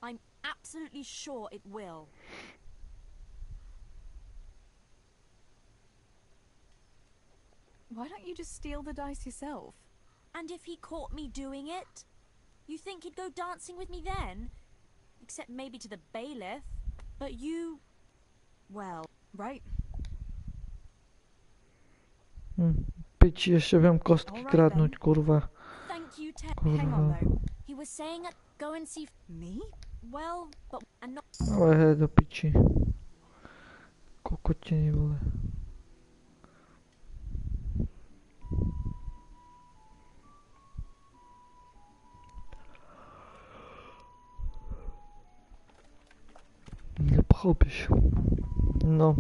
I'm absolutely sure it will. Why don't you just steal the dice yourself? And if he caught me doing it? You think he'd go dancing with me then? Except maybe to the bailiff. But you... Well... Right. Piči, ešte viem kostky kradnúť, kurva. Thank you, Ted. Kurva. Hang on though. He was saying go and see me? Well, but and not Ale hej, do piči. Kokotiny, vole. Nepochopíš. No.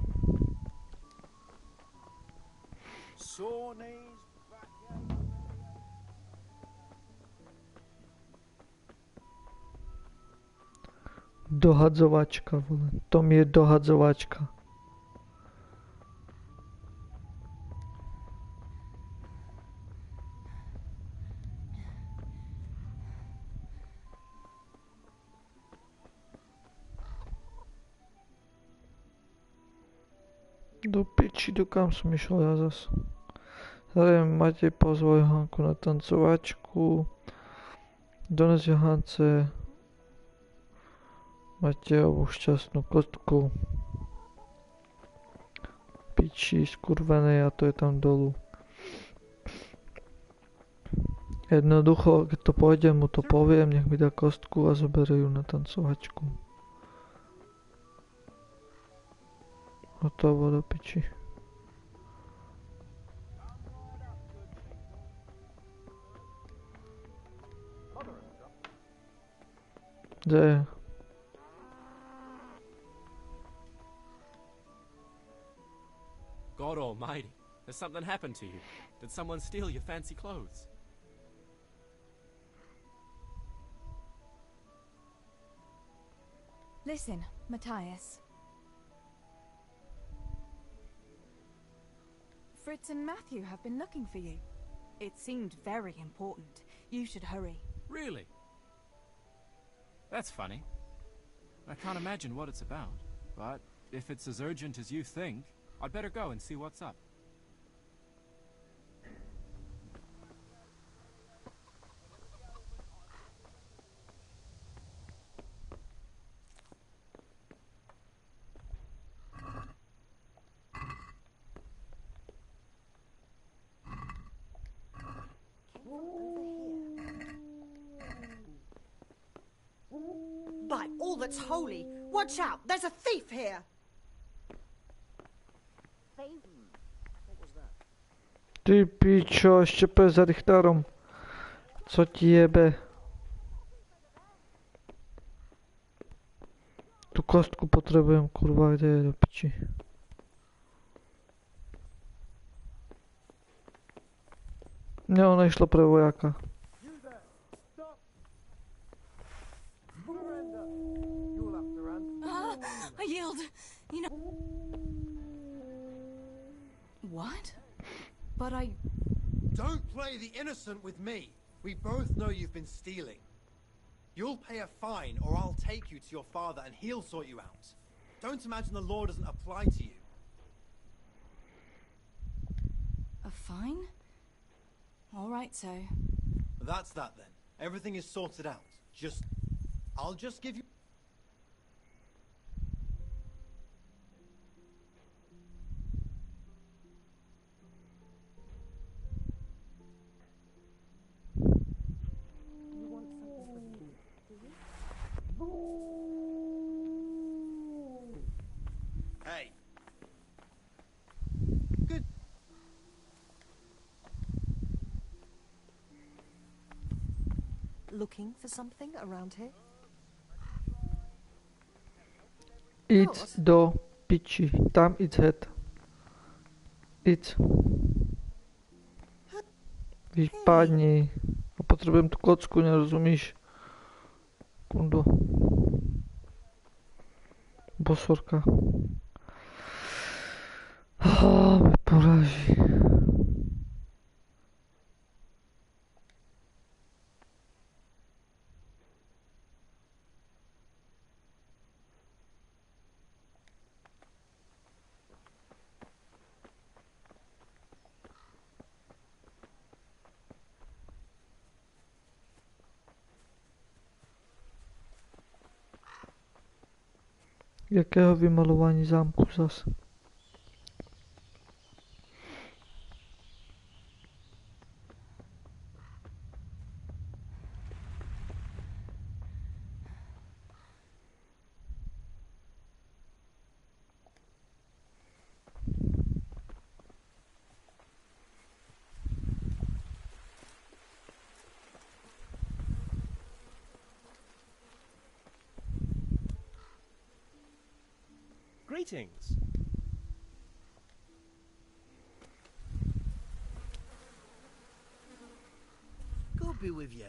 Dohadzovačka, vole. To mi je dohadzovačka. Do piči, do kam som išiel ja zas. Zdravím, Matej, pozvoj Hanku na tancovačku. Dones Johance Matejovú šťastnú kostku. Piči, skurvené, a to je tam dolu. Jednoducho, keď to pôjdem, mu to poviem, nech mi dá kostku a zoberie ju na tancovačku. Hotovo, do piči. Kde? God almighty, has something happened to you? Did someone steal your fancy clothes? Listen, Matthias. Fritz and Matthew have been looking for you. It seemed very important. You should hurry. Really? That's funny. I can't imagine what it's about, but if it's as urgent as you think, I'd better go and see what's up. By all that's holy, watch out! There's a thief here! Ty pičo, ešte pes za Richtarom. Co ti jebe? Tu kostku potrebujem, kurva, kde je, do piči? Ne, ona išla pre vojaka. I yield. You know. What? But I... Don't play the innocent with me. We both know you've been stealing. You'll pay a fine, or I'll take you to your father and he'll sort you out. Don't imagine the law doesn't apply to you. A fine? All right, so... That's that then. Everything is sorted out. I'll just give you... Hey. Good. Looking for something around here? Idź do piči. Tam idź het. Idź. Vypadni. A potrebujem tú kocku, nerozumíš? Kundo. Bosorka. Me poráži. Jakého vymalování zámku zas? Greetings. God be with you.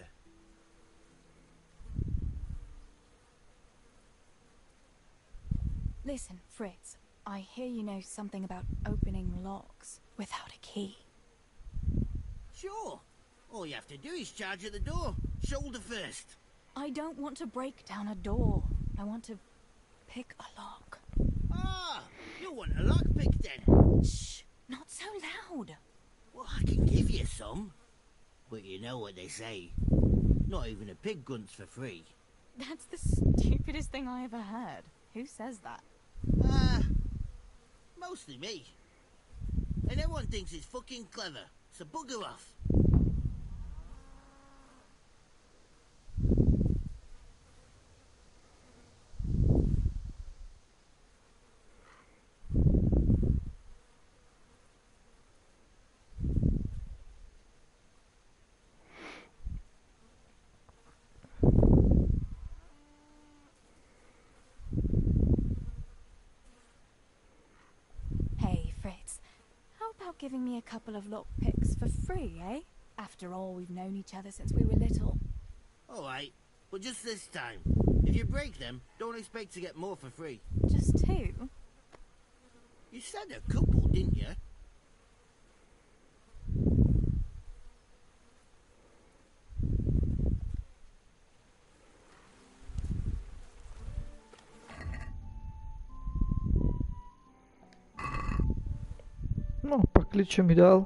Listen, Fritz, I hear you know something about opening locks without a key. Sure. All you have to do is charge at the door. Shoulder first. I don't want to break down a door. I want to pick a lock. Ah, you want a lockpick then? Shh, not so loud. Well, I can give you some. But you know what they say. Not even a pig grunts for free. That's the stupidest thing I ever heard. Who says that? Mostly me. And everyone thinks it's fucking clever, so bugger off. Hey, Fritz. How about giving me a couple of lockpicks for free, eh? After all, we've known each other since we were little. Alright, but just this time. If you break them, don't expect to get more for free. Just two? You said a couple, didn't you? No, pak klíče mi dal.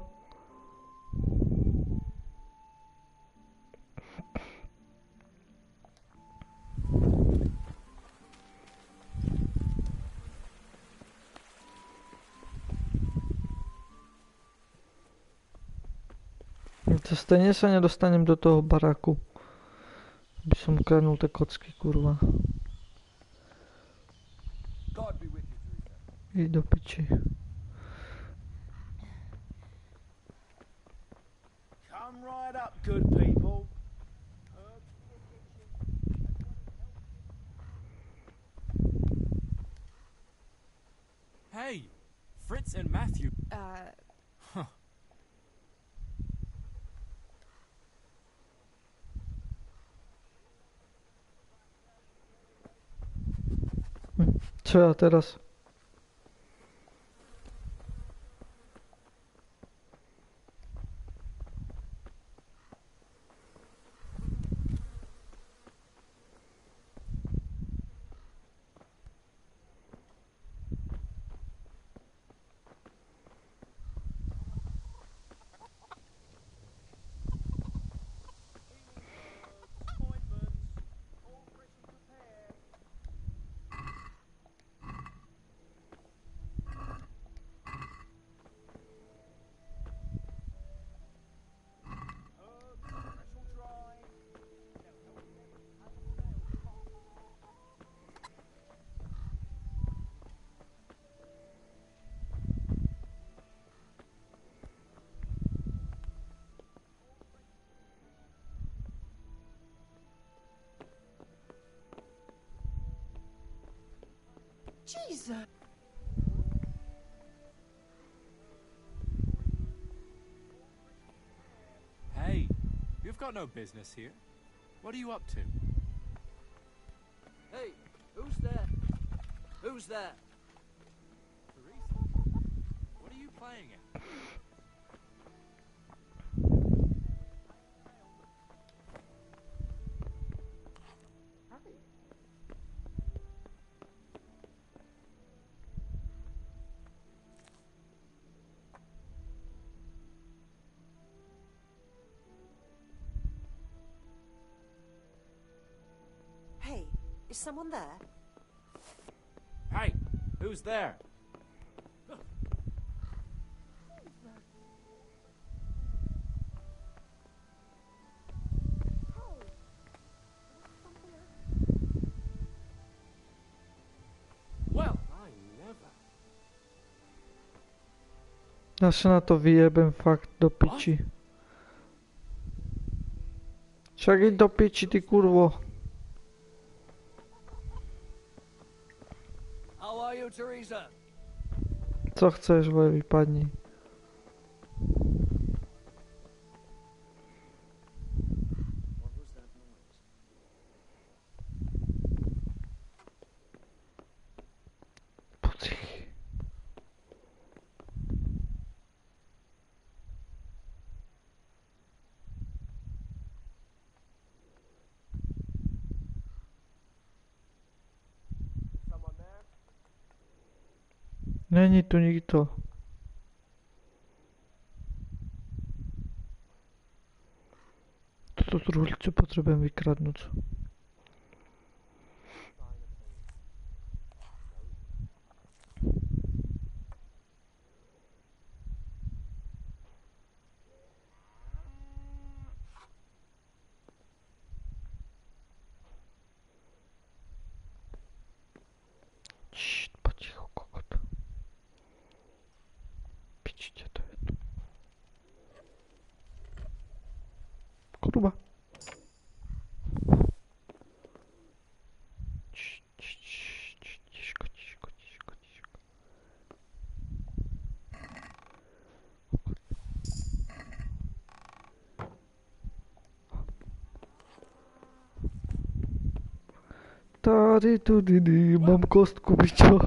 To stejne sa nedostanem do toho baraku. By som kradnul tie kocky, kurva. I do piči. Come right up, good people. Hey, Fritz and Matthew. Huh. Co ja teraz? Jesus! Hey, you've got no business here. What are you up to? Hey, who's there? Who's there? Terezi, what are you playing at? Hey, is someone there? Hey, who's there? Well, I never. Ja sa na to vyjebem fakt do piči. Však idź do piči, ty kurvo. How are you, Teresa? Co chceš, vole, vypadni. Není tu nikto. Tuto truhlicu potrebujem vykradnúť. Ššt, potichu, kokot. Pičte, to je tu. Kurva. Tiško. Tady tu didi, mám kostku, bičo.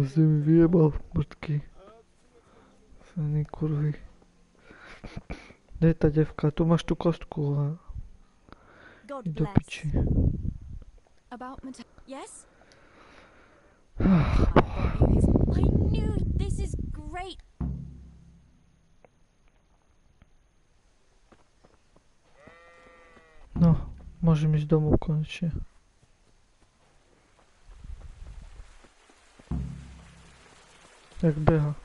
Si mi vyjebal mrtky. Sany kurvy. Kde je ta děvka? Tu máš tu kostku. A... God do bless. piči. About yes? Ach, I knew this is great. no, môžem ísť domov konečne. Jak beha.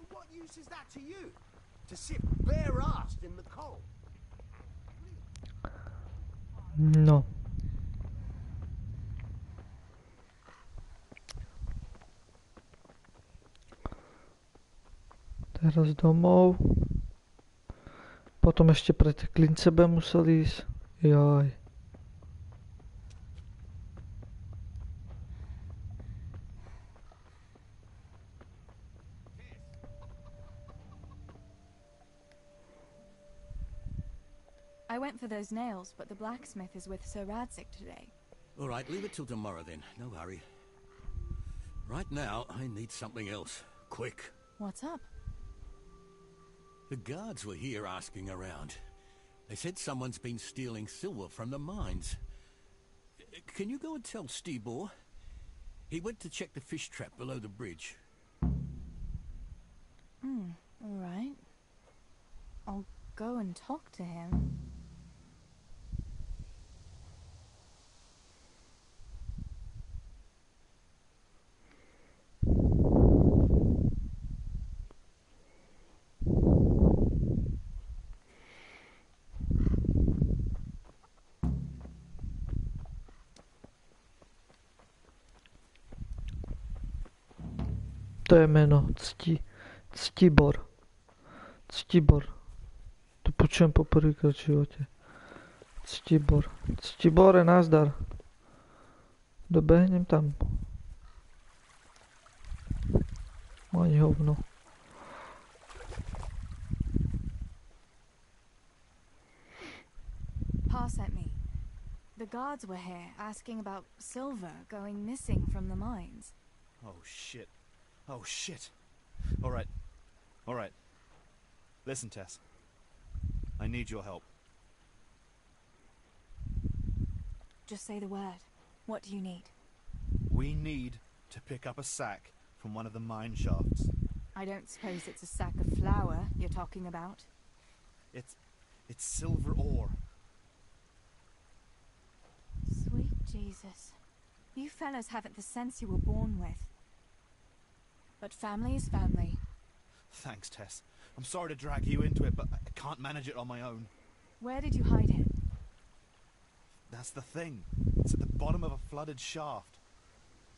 What use is that to you? To sit bare-assed in the cold? No. Teraz domov. Potom ešte pre tie klince by museli ísť. Jaj. I went for those nails, but the blacksmith is with Sir Radzik today. All right, leave it till tomorrow then. No hurry. Right now, I need something else. Quick. What's up? The guards were here asking around. They said someone's been stealing silver from the mines. Can you go and tell Stibor? He went to check the fish trap below the bridge. All right. I'll go and talk to him. To je meno. Ctibor. To počujem poprvýkrát v živote. Ctibor. Ctibore, nazdar. Dobehnem tam. Ani hovno. Pa sent me. The guards were here asking about silver going missing from the mines. Oh shit. Oh shit. Alright. Alright. Listen, Tess. I need your help. Just say the word. What do you need? We need to pick up a sack from one of the mine shafts. I don't suppose it's a sack of flour you're talking about. It's silver ore. Sweet Jesus. You fellas haven't the sense you were born with. But family is family. Thanks, Tess. I'm sorry to drag you into it, but I can't manage it on my own. Where did you hide it? That's the thing. It's at the bottom of a flooded shaft.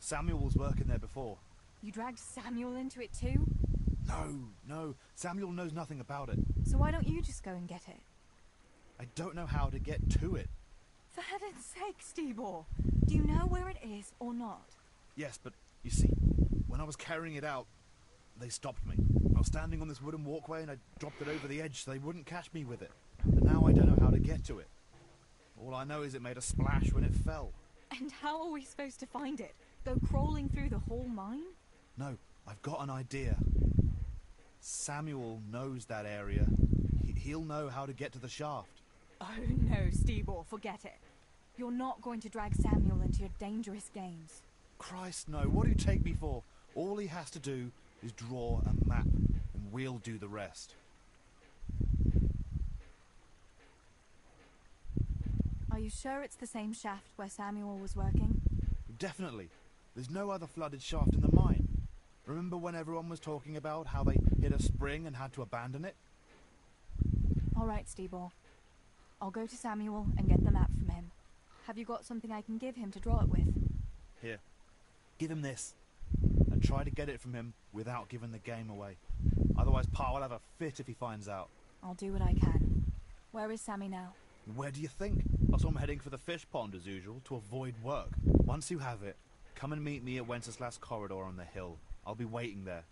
Samuel was working there before. You dragged Samuel into it too? No. Samuel knows nothing about it. So why don't you just go and get it? I don't know how to get to it. For heaven's sake, Stibor! Do you know where it is or not? Yes, but you see, when I was carrying it out, they stopped me. I was standing on this wooden walkway and I dropped it over the edge so they wouldn't catch me with it. And now I don't know how to get to it. All I know is it made a splash when it fell. And how are we supposed to find it? Go crawling through the whole mine? No, I've got an idea. Samuel knows that area. He'll know how to get to the shaft. Oh no, Stibor, forget it. You're not going to drag Samuel into your dangerous games. Christ, no. What do you take me for? All he has to do is draw a map, and we'll do the rest. Are you sure it's the same shaft where Samuel was working? Definitely. There's no other flooded shaft in the mine. Remember when everyone was talking about how they hit a spring and had to abandon it? All right, Stibor. I'll go to Samuel and get the map from him. Have you got something I can give him to draw it with? Here. Give him this. And try to get it from him without giving the game away. Otherwise, Pa will have a fit if he finds out. I'll do what I can. Where is Sammy now? Where do you think? I saw him heading for the fish pond as usual to avoid work. Once you have it, come and meet me at Wenceslas Corridor on the hill. I'll be waiting there.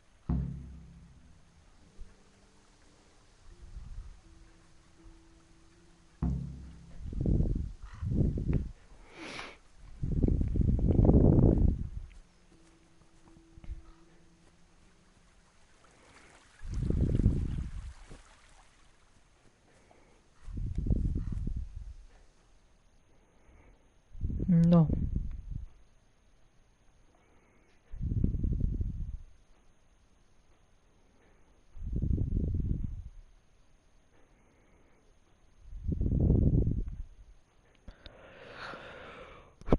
No.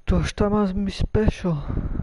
Tu ăștia m-ați mis special.